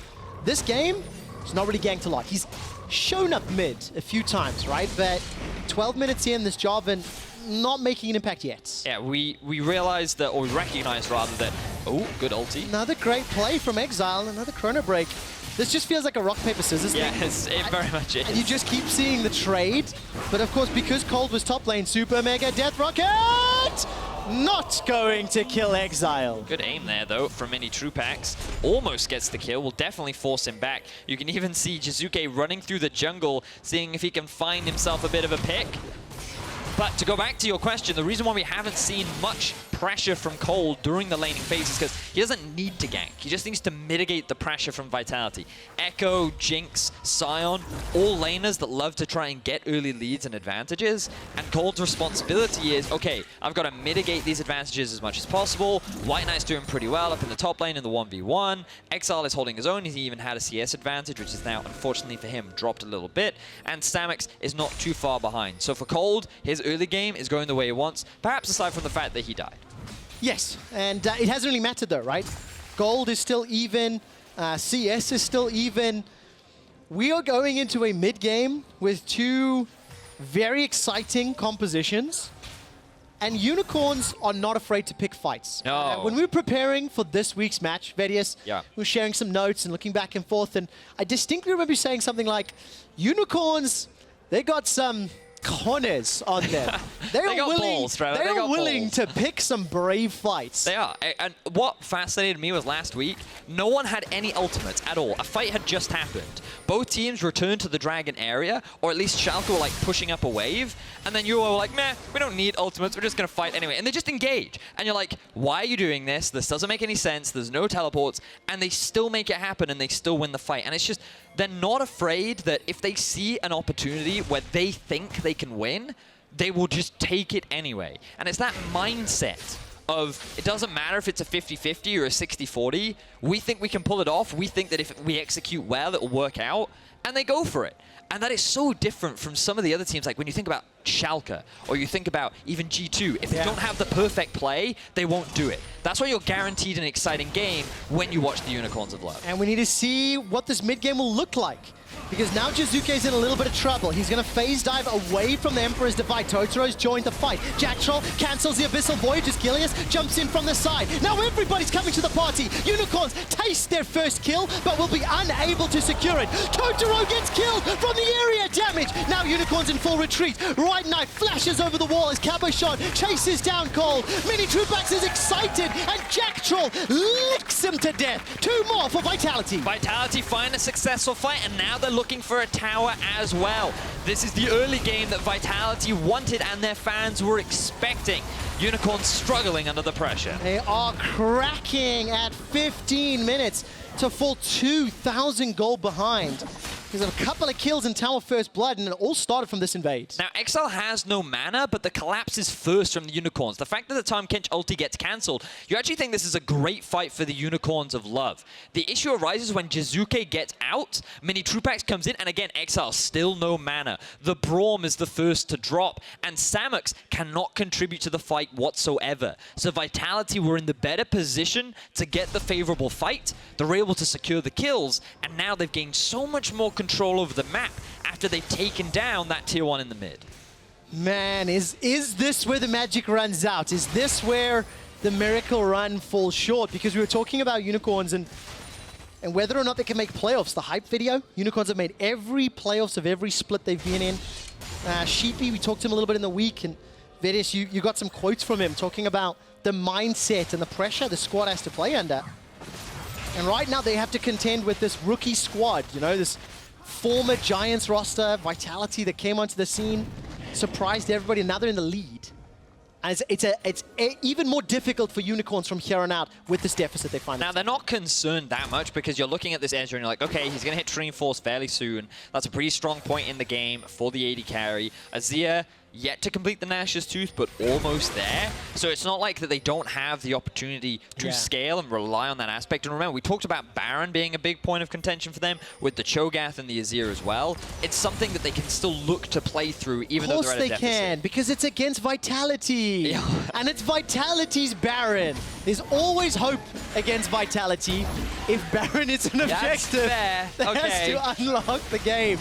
This game, he's not really ganked a lot. He's shown up mid a few times, right? But 12 minutes in, this Jarvan not making an impact yet. Yeah, we realized that, or we recognized rather that, oh, good ulti. Another great play from Exileh, another Chrono Break. This just feels like a rock, paper, scissors thing. Yes, it very much is. And you just keep seeing the trade. But of course, because Kold was top lane, Super Mega Death Rocket! Not going to kill Exileh. Good aim there, though, from Minitroupax. Almost gets the kill. Will definitely force him back. You can even see Jiizuké running through the jungle, seeing if he can find himself a bit of a pick. But to go back to your question, the reason why we haven't seen much pressure from Kold during the laning phase is because he doesn't need to gank. He just needs to mitigate the pressure from Vitality. Ekko, Jinx, Sion, all laners that love to try and get early leads and advantages. And Kold's responsibility is, okay, I've got to mitigate these advantages as much as possible. WhiteKnight's doing pretty well up in the top lane in the 1v1. Exileh is holding his own. He even had a CS advantage, which is now, unfortunately for him, dropped a little bit. And Samux is not too far behind. So for Kold, his early game is going the way he wants, perhaps aside from the fact that he died. Yes, and it hasn't really mattered though, right? Gold is still even, CS is still even. We are going into a mid-game with two very exciting compositions, And Unicorns are not afraid to pick fights. No. When we were preparing for this week's match, Vedius, we were sharing some notes and looking back and forth, and I distinctly remember you saying something like, Unicorns, they got some cojones on them. They are willing to pick some brave fights. They are. And what fascinated me was last week, no one had any ultimates at all. A fight had just happened. Both teams returned to the Dragon area, or at least Schalke were like pushing up a wave, and then UOL were like, meh, we don't need ultimates, we're just going to fight anyway. And they just engage. And you're like, why are you doing this? This doesn't make any sense. There's no teleports. And they still make it happen, and they still win the fight. And it's just, they're not afraid that if they see an opportunity where they think they can win, they will just take it anyway. And it's that mindset of, it doesn't matter if it's a 50-50 or a 60-40, we think we can pull it off, we think that if we execute well, it'll work out, and they go for it. And that is so different from some of the other teams, like when you think about Schalke, or you think about even G2, if they don't have the perfect play, they won't do it. That's why you're guaranteed an exciting game when you watch the Unicorns of Love. And we need to see what this mid-game will look like. Because now Jiizuké's in a little bit of trouble. He's going to phase dive away from the Emperor's Divide. Totoro's joined the fight. Jactroll cancels the Abyssal Voyage as Gilius jumps in from the side. Now everybody's coming to the party. Unicorns taste their first kill, but will be unable to secure it. Totoro gets killed from the area damage. Now Unicorns in full retreat. WhiteKnight flashes over the wall as Cabochard chases down Kold. Minitroupax is excited, and Jactroll licks him to death. 2 more for Vitality. Vitality find a successful fight, and now they're looking for a tower as well. This is the early game that Vitality wanted and their fans were expecting. Unicorns struggling under the pressure. They are cracking at 15 minutes to fall 2,000 gold behind. Because of a couple of kills in Tower First Blood, and it all started from this invade. Now, Exileh has no mana, but the collapse is first from the Unicorns. The fact that the Tahm Kench ulti gets cancelled, you actually think this is a great fight for the Unicorns of Love. The issue arises when Jiizuké gets out, Minitroupax comes in, and again, Exileh still no mana. The Braum is the first to drop, and Samux cannot contribute to the fight whatsoever. So Vitality were in the better position to get the favorable fight. They're able to secure the kills, and now they've gained so much more control over the map after they've taken down that tier 1 in the mid. Man, is this where the magic runs out? Is this where the miracle run falls short? Because we were talking about Unicorns and whether or not they can make playoffs. The hype video, Unicorns have made every playoffs of every split they've been in. Sheepy, we talked to him a little bit in the week, and Vedius, you got some quotes from him talking about the mindset and the pressure the squad has to play under. And right now they have to contend with this rookie squad, you know, this former Giants roster, Vitality that came onto the scene, surprised everybody, and now they're in the lead. And it's even more difficult for Unicorns from here on out with this deficit they find. Now, they're not concerned that much because you're looking at this Ezreal and you're like, okay, he's going to hit Treant Force fairly soon. That's a pretty strong point in the game for the AD carry. Azir, yet to complete the Nash's Tooth, but almost there. So it's not like that they don't have the opportunity to scale and rely on that aspect. And remember, we talked about Baron being a big point of contention for them with the Cho'Gath and the Azir as well. It's something that they can still look to play through even though they're at a deficit. Of course they can, because it's against Vitality. And it's Vitality's Baron. There's always hope against Vitality. If Baron is an objective, that has to unlock the game.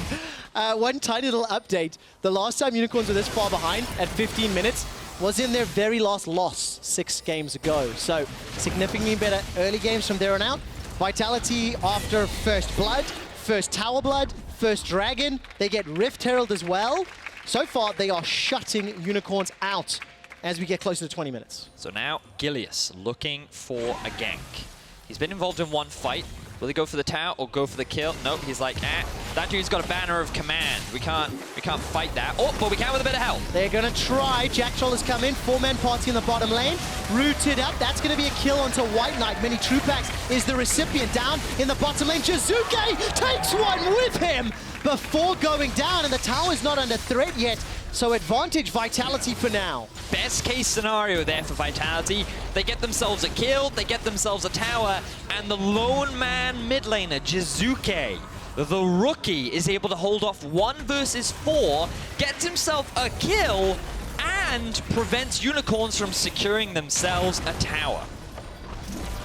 One tiny little update. The last time Unicorns were this far behind at 15 minutes was in their very last loss 6 games ago. So significantly better early games from there on out. Vitality after First Blood, First Tower Blood, First Dragon. They get Rift Herald as well. So far, they are shutting Unicorns out as we get closer to 20 minutes. So now Gilius looking for a gank. He's been involved in one fight. Will he go for the tower or go for the kill? Nope, he's like, that dude's got a banner of command. We can't fight that. Oh, but we can with a bit of help. They're gonna try. Jactroll has come in, 4-man party in the bottom lane. Rooted up, that's gonna be a kill onto WhiteKnight. Minitroupax is the recipient down in the bottom lane. Jiizuké takes one with him before going down, and the tower's not under threat yet. So advantage Vitality for now. Best case scenario there for Vitality. They get themselves a kill, they get themselves a tower, and the lone man mid laner, Jiizuké, the rookie, is able to hold off 1 versus 4, gets himself a kill, and prevents Unicorns from securing themselves a tower.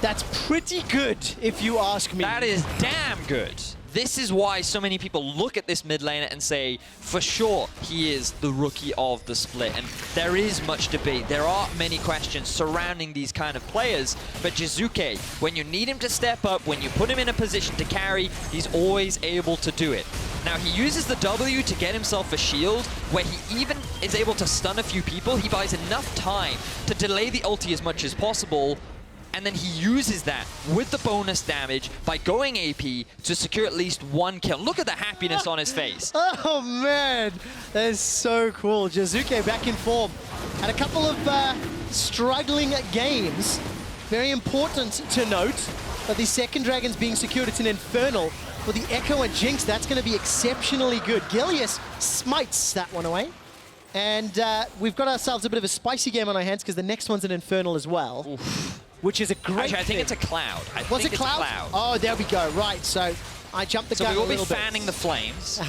That's pretty good, if you ask me. That is damn good. This is why so many people look at this mid laner and say, for sure, he is the rookie of the split. And there is much debate. There are many questions surrounding these kind of players. But Jiizuké, when you need him to step up, when you put him in a position to carry, he's always able to do it. Now, he uses the W to get himself a shield, where he even is able to stun a few people. He buys enough time to delay the ulti as much as possible, and then he uses that with the bonus damage by going AP to secure at least one kill. Look at the happiness on his face. Oh man, that is so cool. Jiizuké back in form. Had a couple of struggling games. Very important to note that the second dragon's being secured. It's an Infernal. For the Ekko and Jinx, that's going to be exceptionally good. Gilius smites that one away. And we've got ourselves a bit of a spicy game on our hands because the next one's an Infernal as well. Oof. Which is a great Actually, I think it's a Cloud. Was it Cloud? Oh, there we go. Right, so I jumped the gun a little bit. So we will be fanning the flames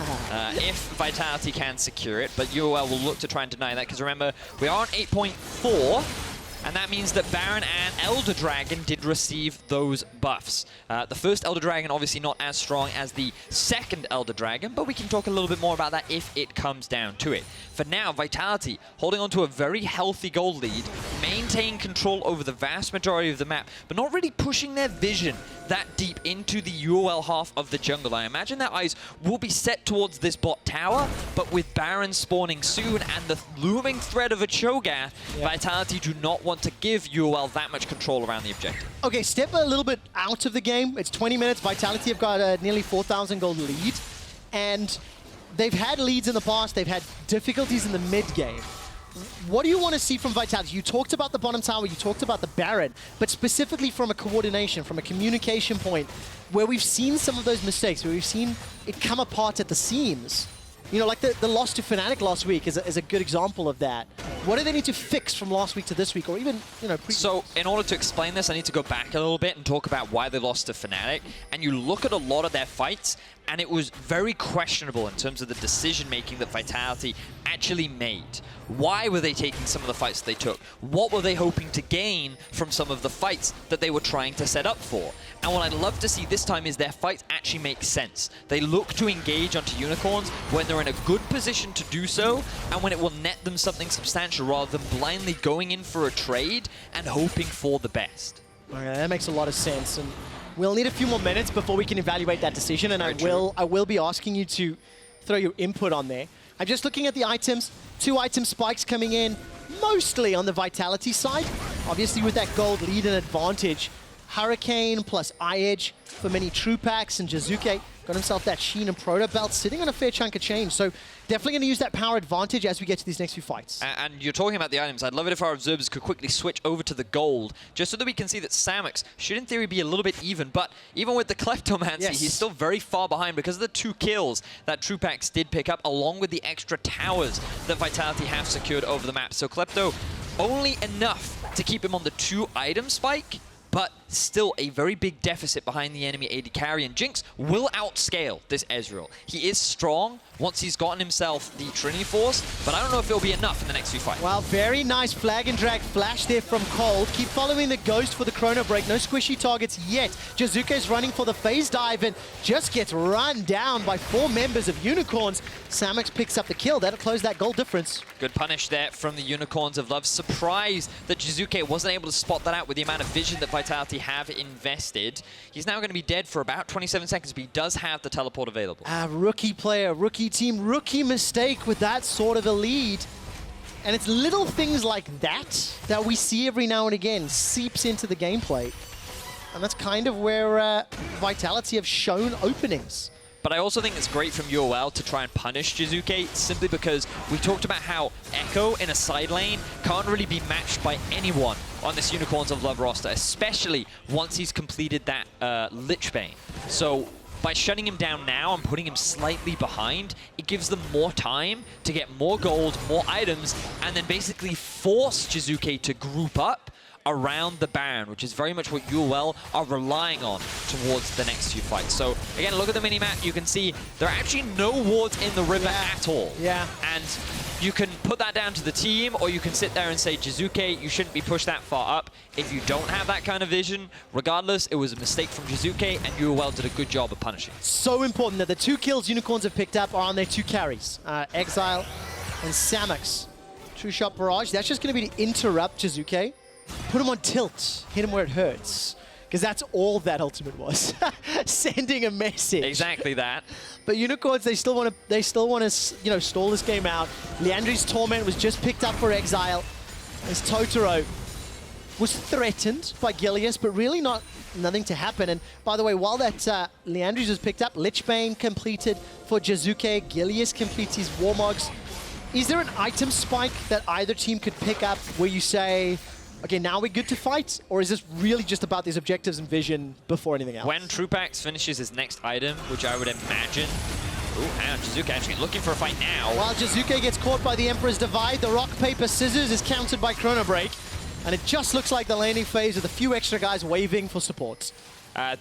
if Vitality can secure it, but UOL will look to try and deny that because remember, we are on 8.4. And that means that Baron and Elder Dragon did receive those buffs. The first Elder Dragon obviously not as strong as the second Elder Dragon, but we can talk a little bit more about that if it comes down to it. For now, Vitality holding on to a very healthy gold lead, maintain control over the vast majority of the map, but not really pushing their vision that deep into the UOL half of the jungle. I imagine their eyes will be set towards this bot tower, but with Baron spawning soon and the looming threat of a Cho'Gath, Vitality do not want to give UOL that much control around the objective. Okay, step a little bit out of the game. It's 20 minutes. Vitality have got a nearly 4,000 gold lead. And they've had leads in the past. They've had difficulties in the mid game. What do you want to see from Vitality? You talked about the bottom tower, you talked about the Baron, but specifically from a coordination, from a communication point, where we've seen some of those mistakes, where we've seen it come apart at the seams. You know, like the loss to Fnatic last week is a good example of that. What do they need to fix from last week to this week, or even, you know, So, in order to explain this, I need to go back a little bit and talk about why they lost to Fnatic. And you look at a lot of their fights, and it was very questionable in terms of the decision-making that Vitality actually made. Why were they taking some of the fights they took? What were they hoping to gain from some of the fights that they were trying to set up for? And what I'd love to see this time is their fights actually make sense. They look to engage onto Unicorns when they're in a good position to do so, and when it will net them something substantial rather than blindly going in for a trade and hoping for the best. Okay, that makes a lot of sense. And we'll need a few more minutes before we can evaluate that decision, and I will be asking you to throw your input on there. I'm just looking at the items. 2 item spikes coming in, mostly on the Vitality side. Obviously with that gold lead and advantage. Hurricane plus Eye-Edge for Minitroupax, and Jiizuké got himself that Sheen and Proto belt, sitting on a fair chunk of change. So definitely going to use that power advantage as we get to these next few fights. And you're talking about the items. I'd love it if our observers could quickly switch over to the gold, just so that we can see that Samux should in theory be a little bit even. But even with the Kleptomancy, he's still very far behind because of the 2 kills that Troupax did pick up, along with the extra towers that Vitality have secured over the map. So Klepto, only enough to keep him on the 2 item spike, but still a very big deficit behind the enemy AD carry, and Jinx will outscale this Ezreal. He is strong once he's gotten himself the Trinity Force, but I don't know if it'll be enough in the next few fights. Well, very nice flag and drag flash there from Kold. Keep following the Ghost for the Chrono Break. No squishy targets yet. Jiizuké's running for the phase dive and just gets run down by 4 members of Unicorns. Samux picks up the kill. That'll close that goal difference. Good punish there from the Unicorns of Love. Surprised that Jiizuké wasn't able to spot that out with the amount of vision that Vitality have invested. He's now going to be dead for about 27 seconds, but he does have the teleport available. Rookie player, rookie team, rookie mistake with that sort of a lead. And it's little things like that that we see every now and again seeps into the gameplay. And that's kind of where Vitality have shown openings. But I also think it's great from UOL to try and punish Jiizuké, simply because we talked about how Ekko in a side lane can't really be matched by anyone on this Unicorns of Love roster, especially once he's completed that Lich Bane. So by shutting him down now and putting him slightly behind, it gives them more time to get more gold, more items, and then basically force Jiizuké to group up around the Baron, which is very much what UOL are relying on towards the next few fights. So again, look at the mini-map. You can see there are actually no wards in the river at all. Yeah. And you can put that down to the team, or you can sit there and say, Jiizuké, you shouldn't be pushed that far up. If you don't have that kind of vision, regardless, it was a mistake from Jiizuké, and UOL did a good job of punishing. So important that the 2 kills Unicorns have picked up are on their 2 carries, Exileh and Samux. True Shot Barrage, that's just going to be to interrupt Jiizuké. Put him on tilt, hit him where it hurts. Because that's all that ultimate was. Sending a message. Exactly that. But Unicorns, they still want to, you know, stall this game out. Liandry's Torment was just picked up for Exileh, as Totoro was threatened by Gilius, but really nothing to happen. And by the way, while that Liandry's was picked up, Lichbane completed for Jiizuké, Gilius completes his Warmogs. Is there an item spike that either team could pick up where you say, okay, now we're good to fight? Or is this really just about these objectives and vision before anything else? When Troupax finishes his next item, which I would imagine... Ooh, and Jiizuké actually looking for a fight now. While Jiizuké gets caught by the Emperor's Divide, the rock, paper, scissors is countered by Chrono Break. And it just looks like the landing phase with a few extra guys waving for support.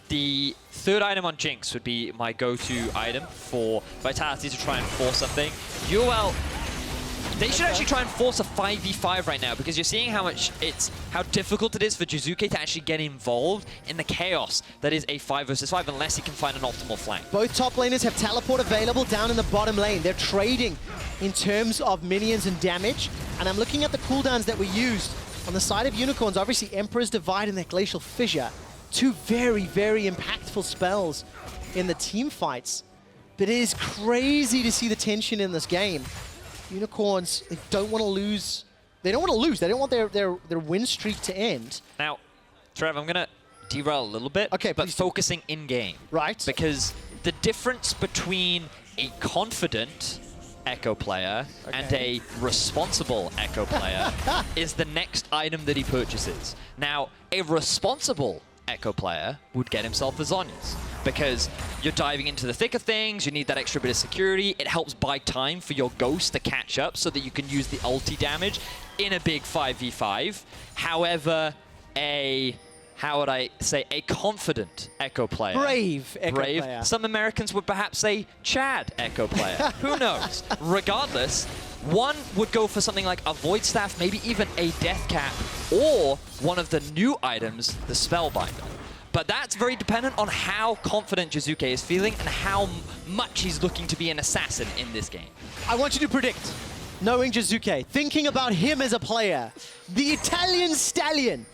The third item on Jinx would be my go-to item for Vitality to try and force something. UOL, they should actually try and force a 5v5 right now, because you're seeing how difficult it is for Jiizuké to actually get involved in the chaos that is a 5 versus 5 unless he can find an optimal flank. Both top laners have teleport available down in the bottom lane. They're trading in terms of minions and damage. And I'm looking at the cooldowns that were used. On the side of Unicorns, obviously Emperor's Divide and that Glacial Fissure. 2 very, very impactful spells in the team fights. But it is crazy to see the tension in this game. Unicorns, they don't want to lose. They don't want to lose. They don't want their win streak to end. Now, Trev, I'm going to derail a little bit, okay, but focusing in-game. Right. Because the difference between a confident Ekko player and a responsible Ekko player is the next item that he purchases. Now, a responsible Ekko player would get himself a Zhonya's, because you're diving into the thick of things, you need that extra bit of security, it helps buy time for your Ghost to catch up so that you can use the ulti damage in a big 5v5. However, how would I say, a confident Ekko player. Brave Ekko player. Some Americans would perhaps say Chad Ekko player. Who knows? Regardless, one would go for something like a Void Staff, maybe even a Death Cap, or one of the new items, the Spellbinder. But that's very dependent on how confident Jiizuké is feeling and how much he's looking to be an assassin in this game. I want you to predict, knowing Jiizuké, thinking about him as a player, the Italian stallion.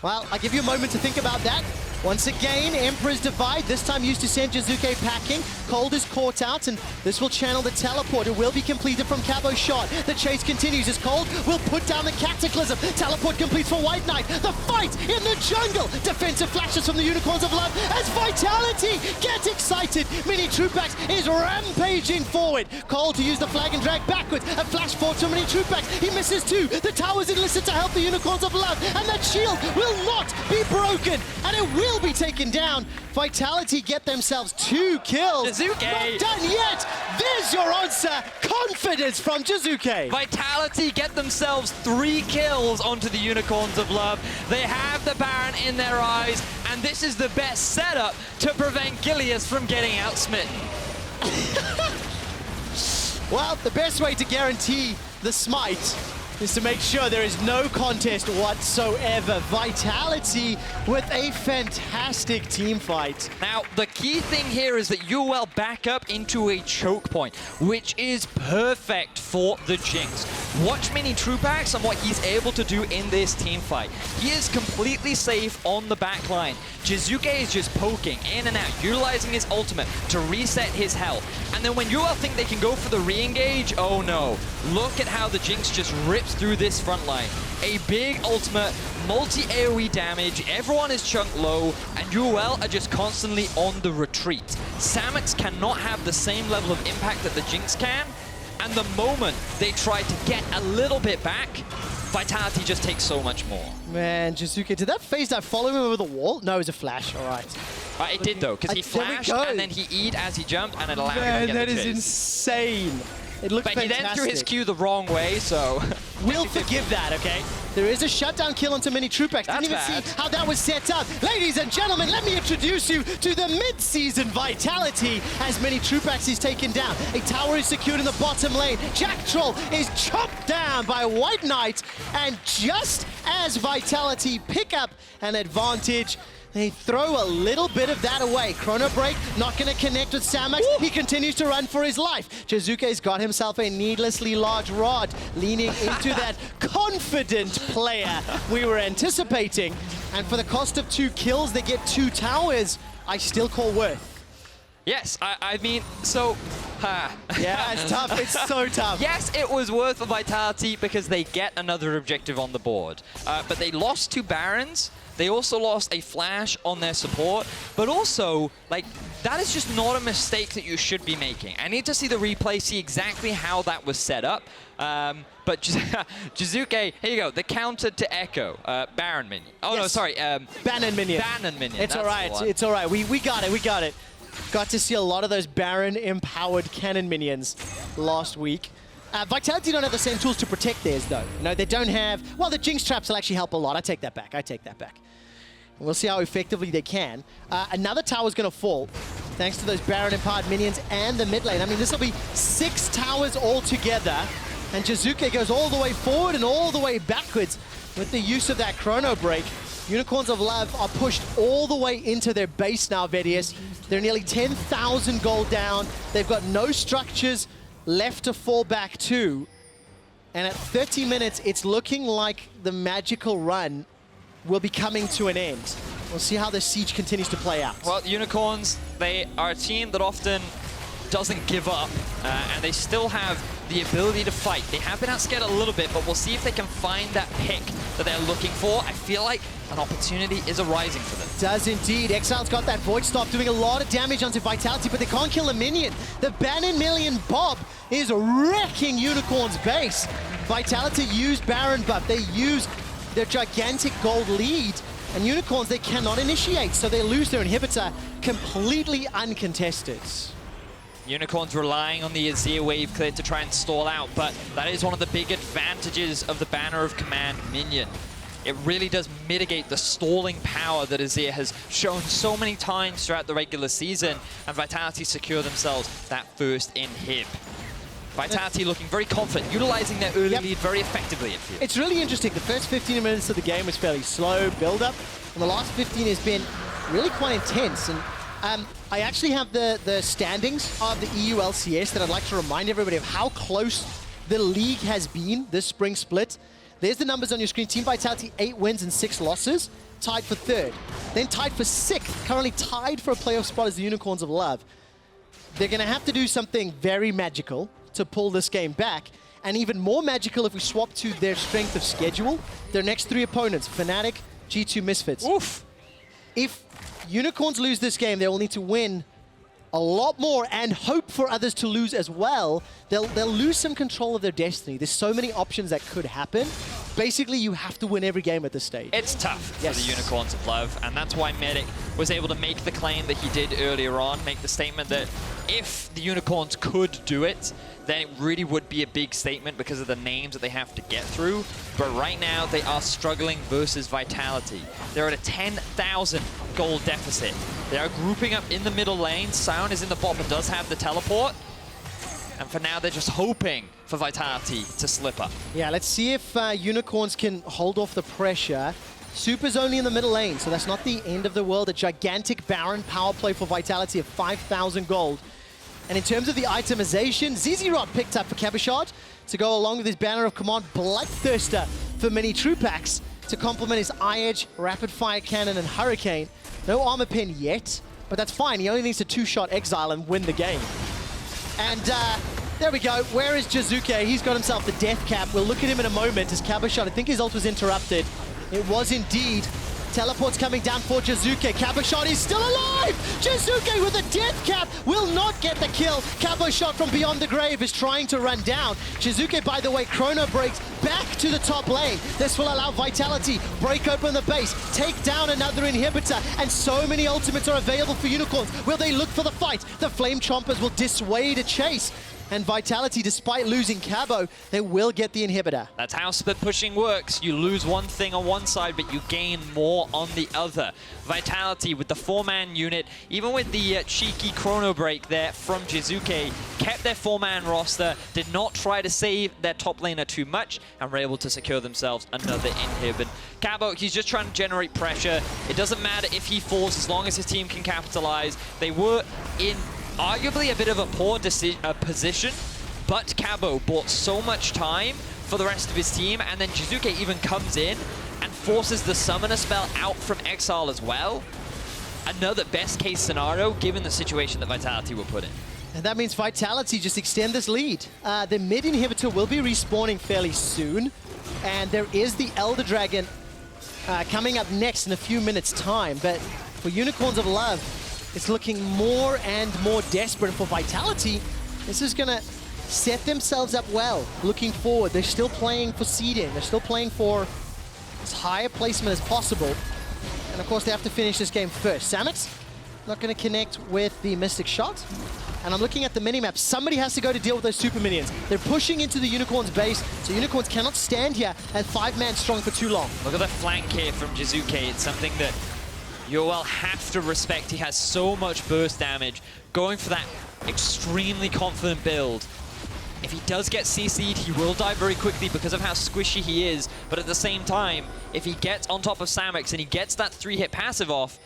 Well, I'll give you a moment to think about that. Once again, Emperor's Divide, this time used to send Jiizuké packing. Kold is caught out, and this will channel the teleport. It will be completed from Cabochard. The chase continues as Kold will put down the Cataclysm. Teleport completes for WhiteKnight. The fight in the jungle. Defensive flashes from the Unicorns of Love as Vitality get excited. Minitroupax is rampaging forward. Kold to use the flag and drag backwards. A flash forward to Minitroupax. He misses 2. The tower's enlisted to help the Unicorns of Love, and that shield will not be broken, and it will be taken down. Vitality get themselves 2 kills. Jiizuké! Not done yet. There's your answer. Confidence from Jiizuké. Vitality get themselves 3 kills onto the Unicorns of Love. They have the Baron in their eyes, and this is the best setup to prevent Gilius from getting outsmitten. Well, the best way to guarantee the smite is to make sure there is no contest whatsoever. Vitality with a fantastic team fight. Now, the key thing here is that UOL back up into a choke point, which is perfect for the Jinx. Watch Minitroupax and what he's able to do in this team fight. He is completely safe on the back line. Jiizuké is just poking in and out, utilizing his ultimate to reset his health. And then when UOL think they can go for the re-engage, oh no. Look at how the Jinx just rips through this front line. A big ultimate, multi-AoE damage, everyone is chunked low, and UOL are just constantly on the retreat. Samux cannot have the same level of impact that the Jinx can, and the moment they try to get a little bit back, Vitality just takes so much more. Man, Jiizuké, did that phase dive follow him over the wall? No, it was a flash, all right. It did though, because he flashed and then he E'd as he jumped, and it allowed him to get that the is chase. insane. It looked fantastic. But he then threw his Q the wrong way, so... We'll forgive that, okay? There is a shutdown kill onto Minitroupax. Didn't even bad. see how that was set up. Ladies and gentlemen, let me introduce you to the mid-season Vitality as Minitroupax is taken down. A tower is secured in the bottom lane. Jactroll is chopped down by WhiteKnight. And just as Vitality pick up an advantage, they throw a little bit of that away. Chrono Break not going to connect with Samux. He continues to run for his life. Jiizuké's got himself a needlessly large rod, leaning into that confident player we were anticipating. And for the cost of 2 kills, they get 2 towers. I still call worth. Yes, I mean, so... Yeah, it's tough. It's so tough. Yes, it was worth for Vitality because they get another objective on the board. But they lost 2 Barons. They also lost a flash on their support, but also, like, that is just not a mistake that you should be making. I need to see the replay, see exactly how that was set up. But Jiizuké, here you go, the counter to Ekko, Baron minion. Oh, yes. No, sorry. Banon minion. Banon minion. It's all right. It's all right. We got it. We got it. Got to see a lot of those Baron-empowered cannon minions last week. Vitality don't have the same tools to protect theirs, though. No, they don't have... Well, the Jinx traps will actually help a lot. I take that back. I take that back. We'll see how effectively they can. Another tower's going to fall, thanks to those Baron-empowered minions and the mid lane. I mean, this will be 6 towers all together, and Jiizuké goes all the way forward and all the way backwards with the use of that Chrono Break. Unicorns of Love are pushed all the way into their base now, Vedius. They're nearly 10,000 gold down. They've got no structures left to fall back to. And at 30 minutes, it's looking like the magical run will be coming to an end. We'll see how the siege continues to play out. Well, Unicorns, they are a team that often doesn't give up, and they still have the ability to fight. They have been outscared a little bit, but we'll see if they can find that pick that they're looking for. I feel like an opportunity is arising for them. Does indeed. Exile's got that Void Stop doing a lot of damage onto Vitality, but they can't kill a minion. The Banon Million Bob is wrecking Unicorn's base. Vitality use Baron buff. They use their gigantic gold lead, and Unicorns, they cannot initiate, so they lose their inhibitor completely uncontested. Unicorns relying on the Azir wave clear to try and stall out, but that is one of the big advantages of the Banner of Command minion. It really does mitigate the stalling power that Azir has shown so many times throughout the regular season, and Vitality secure themselves that first inhib. Vitality looking very confident, utilizing their early lead very effectively, it feels. It's really interesting. The first 15 minutes of the game was fairly slow build-up, and the last 15 has been really quite intense. And I actually have the standings of the EU LCS that I'd like to remind everybody of how close the league has been this spring split. There's the numbers on your screen. Team Vitality, 8 wins and 6 losses, tied for 3rd. Then tied for 6th, currently tied for a playoff spot as the Unicorns of Love. They're going to have to do something very magical to pull this game back, and even more magical if we swap to their strength of schedule. Their next 3 opponents, Fnatic, G2, Misfits. Oof! If Unicorns lose this game, they'll need to win a lot more and hope for others to lose as well. They'll lose some control of their destiny. There's so many options that could happen. Basically, you have to win every game at this stage. It's tough for the Unicorns of Love, and that's why Medic was able to make the claim that he did earlier on, make the statement that if the Unicorns could do it, then it really would be a big statement because of the names that they have to get through. But right now, they are struggling versus Vitality. They're at a 10,000 gold deficit. They are grouping up in the middle lane. Sion is in the bot, but does have the teleport. And for now, they're just hoping for Vitality to slip up. Yeah, let's see if Unicorns can hold off the pressure. Super's only in the middle lane, so that's not the end of the world. A gigantic Baron power play for Vitality of 5,000 gold. And in terms of the itemization, ZZ Rod picked up for Cabochard to go along with his Banner of Command Bloodthirster for Minitroupax to complement his Eye Edge, Rapid Fire Cannon, and Hurricane. No armor pin yet, but that's fine. He only needs to 2-shot Exileh and win the game. And there we go. Where is Jiizuké? He's got himself the death cap. We'll look at him in a moment as Cabochard, I think his ult was interrupted. It was indeed. Teleport's coming down for Jiizuké. Cabochard is still alive! Jiizuké with a death cap will not get the kill. Cabochard from beyond the grave is trying to run down. Jiizuké, by the way, chrono breaks back to the top lane. This will allow Vitality break open the base, take down another inhibitor, and so many ultimates are available for Unicorns. Will they look for the fight? The Flame Chompers will dissuade a chase. And Vitality, despite losing Cabo, they will get the inhibitor. That's how split pushing works. You lose one thing on one side, but you gain more on the other. Vitality with the 4-man unit, even with the cheeky chrono break there from Jiizuké, kept their 4-man roster, did not try to save their top laner too much, and were able to secure themselves another inhib. And Cabo, he's just trying to generate pressure. It doesn't matter if he falls, as long as his team can capitalize. They were in arguably a bit of a poor position, but Cabo bought so much time for the rest of his team, and then Jiizuké even comes in and forces the summoner spell out from Exileh as well. Another best case scenario given the situation that Vitality were put in. And that means Vitality just extend this lead. The mid inhibitor will be respawning fairly soon, and there is the Elder Dragon coming up next in a few minutes' time, but for Unicorns of Love, it's looking more and more desperate. For Vitality, this is going to set themselves up well. Looking forward, they're still playing for seeding. They're still playing for as high a placement as possible. And of course, they have to finish this game first. Samux not going to connect with the Mystic Shot. And I'm looking at the minimap. Somebody has to go to deal with those super minions. They're pushing into the Unicorns base, so Unicorns cannot stand here at 5-man strong for too long. Look at the flank here from Jiizuké. It's something that UOL have to respect. He has so much burst damage, going for that extremely confident build. If he does get CC'd, he will die very quickly because of how squishy he is, but at the same time, if he gets on top of Samux and he gets that 3-hit passive off,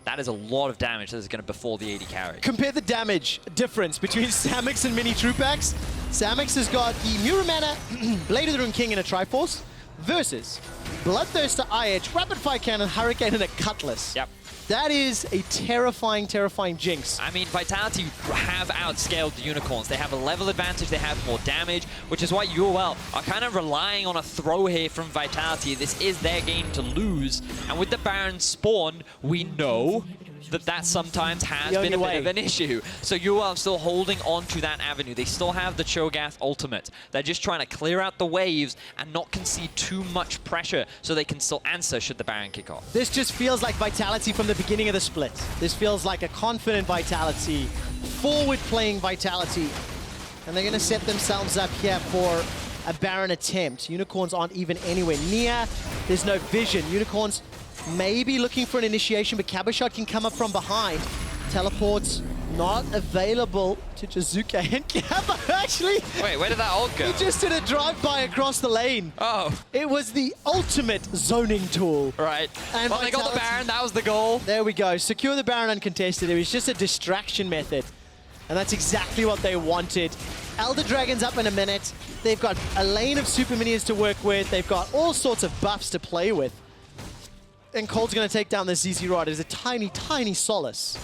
that is a lot of damage that is going to befall the AD carry. Compare the damage difference between Samux and Minitroupax. Samux has got the Muramana, Blade of the Rune King, and a Triforce, versus Bloodthirster, IH, Rapid Fire Cannon, Hurricane, and a Cutlass. Yep. That is a terrifying, terrifying Jinx. I mean, Vitality have outscaled the Unicorns. They have a level advantage, they have more damage, which is why UOL are kind of relying on a throw here from Vitality. This is their game to lose, and with the Baron spawned, we know that sometimes has been a bit of an issue. So UOL are still holding on to that avenue. They still have the Cho'Gath ultimate. They're just trying to clear out the waves and not concede too much pressure so they can still answer should the Baron kick off. This just feels like Vitality from the beginning of the split. This feels like a confident Vitality, forward-playing Vitality. And they're going to set themselves up here for a Baron attempt. Unicorns aren't even anywhere near. There's no vision. Unicorns maybe looking for an initiation, but Cabochard can come up from behind. Teleports not available to Jiizuké. And Cabo actually... Wait, where did that ult go? He just did a drive-by across the lane. Oh. It was the ultimate zoning tool. Right. And well, they got the Baron. That was the goal. There we go. Secure the Baron uncontested. It was just a distraction method. And that's exactly what they wanted. Elder Dragon's up in a minute. They've got a lane of super minions to work with. They've got all sorts of buffs to play with. And Kold's going to take down the ZZ Rod as a tiny, tiny solace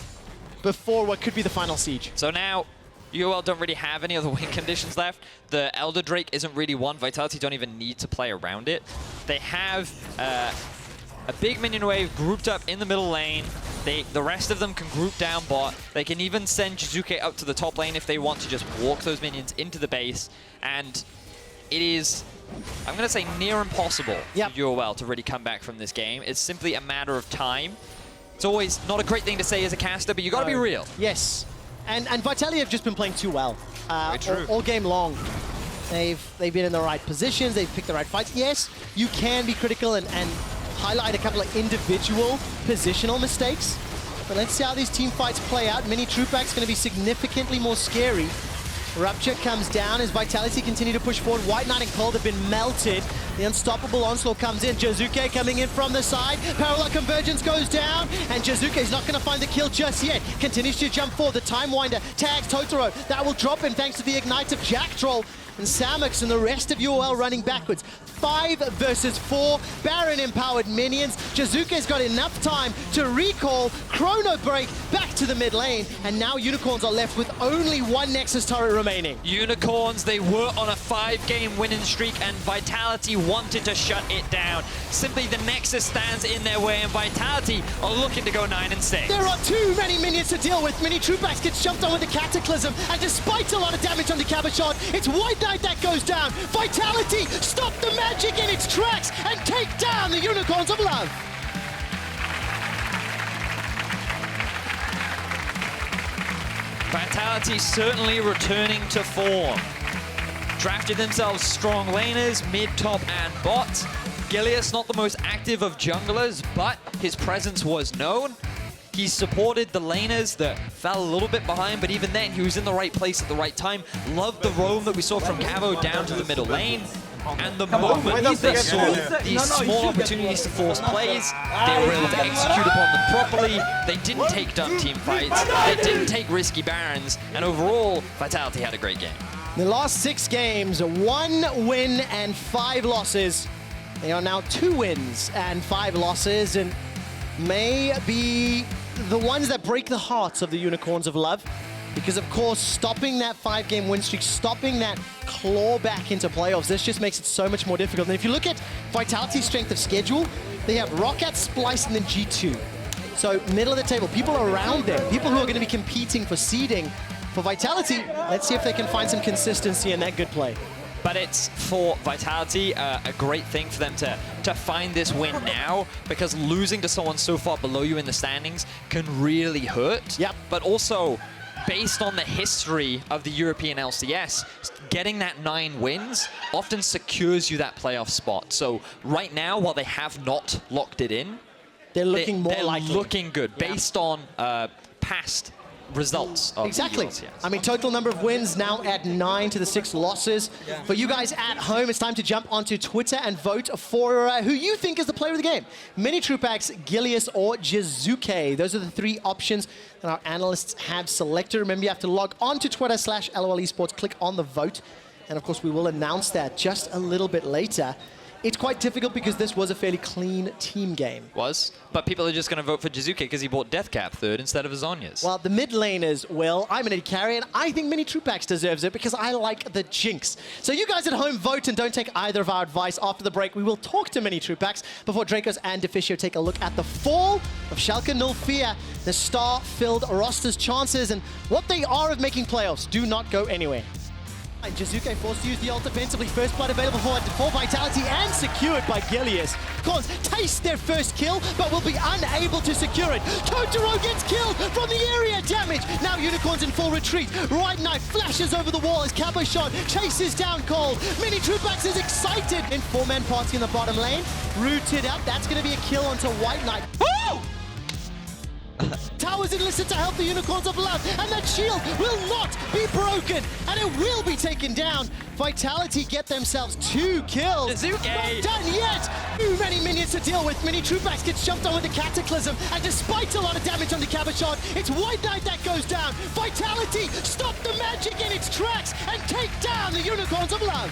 before what could be the final siege. So now, UOL don't really have any other win conditions left. The Elder Drake isn't really one. Vitality don't even need to play around it. They have a big minion wave grouped up in the middle lane. The rest of them can group down bot. They can even send Jiizuké up to the top lane if they want to just walk those minions into the base. And it is, I'm going to say, near impossible for UOL to really come back from this game. It's simply a matter of time. It's always not a great thing to say as a caster, but you got to be real. Yes. And Vitality have just been playing too well. All game long. They've been in the right positions. They've picked the right fights. Yes, you can be critical and highlight a couple of individual positional mistakes. But let's see how these team fights play out. Minitroupax going to be significantly more scary. Rupture comes down as Vitality continue to push forward. WhiteKnight and Kold have been melted. The unstoppable onslaught comes in. Jiizuké coming in from the side. Parallel convergence goes down, and Jiizuké is not going to find the kill just yet. Continues to jump forward. The Time Winder tags Totoro. That will drop him thanks to the ignite of Jactroll. And Samux and the rest of UOL running backwards. 5 versus 4 Baron-empowered minions. Jiizuké's got enough time to recall, chrono break back to the mid lane, and now Unicorns are left with only one Nexus turret remaining. Unicorns, they were on a 5-game winning streak, and Vitality wanted to shut it down. Simply the Nexus stands in their way, and Vitality are looking to go 9-6. There are too many minions to deal with. Minitroupax gets jumped on with the Cataclysm, and despite a lot of damage on the Cabochard, it's WhiteKnight that goes down. Vitality, stop the magic in its tracks and take down the Unicorns of Love. Vitality certainly returning to form. Drafted themselves strong laners, mid, top, and bot. Gilius, not the most active of junglers, but his presence was known. He supported the laners that fell a little bit behind, but even then, he was in the right place at the right time. Loved the roam that we saw from Cabo down to the middle lane. And the moment they saw these small opportunities to force plays, they were able to execute upon them properly. They didn't take dumb team fights. They didn't take risky barons. And overall, Vitality had a great game. The last 6 games, 1 win and 5 losses. They are now 2 wins and 5 losses, and may be the ones that break the hearts of the Unicorns of Love. Because, of course, stopping that 5-game win streak, stopping that claw back into playoffs, this just makes it so much more difficult. And if you look at Vitality's strength of schedule, they have Roccat, Splice, and then G2. So, middle of the table, people around them, people who are going to be competing for seeding. For Vitality, let's see if they can find some consistency in that good play. But it's, for Vitality, a great thing for them to find this win now, because losing to someone so far below you in the standings can really hurt. Yep. But also, based on the history of the European LCS, getting that 9 wins often secures you that playoff spot. So right now, while they have not locked it in, they're looking more likely. They're looking good, based on past results of exactly. the LCS. I mean, total number of wins now at 9 to the 6 losses. For you guys at home, it's time to jump onto Twitter and vote for who you think is the player of the game. Minitroupax, Gilius, or Jiizuké. Those are the 3 options that our analysts have selected. Remember, you have to log on to Twitter /LOL Esports, click on the vote, and of course, we will announce that just a little bit later. It's quite difficult because this was a fairly clean team game. But people are just going to vote for Jiizuké because he bought Deathcap 3rd instead of Azonya's. Well, the mid laners, well, I'm an AD carry, and I think Minitroupax deserves it because I like the Jinx. So you guys at home vote and don't take either of our advice. After the break, we will talk to Minitroupax before Drakos and Deficio take a look at the fall of Schalke 04, the star-filled roster's chances, and what they are of making playoffs. Do not go anywhere. And Jiizuké forced to use the ult defensively. First blood available for Vitality and secured by Gilius. Of course, taste their first kill, but will be unable to secure it. Totoro gets killed from the area damage. Now Unicorns in full retreat. WhiteKnight flashes over the wall as Cabochard chases down Kold. Minitroupax is excited in 4-man party in the bottom lane. Rooted up. That's going to be a kill onto WhiteKnight. Oh! Towers enlisted to help the Unicorns of Love, and that shield will not be broken, and it will be taken down. Vitality get themselves 2 kills. Jiizuké! Not done yet! Too many minions to deal with. Minitroupax gets jumped on with the Cataclysm, and despite a lot of damage on the Cabochard, it's WhiteKnight that goes down. Vitality stop the magic in its tracks and take down the Unicorns of Love.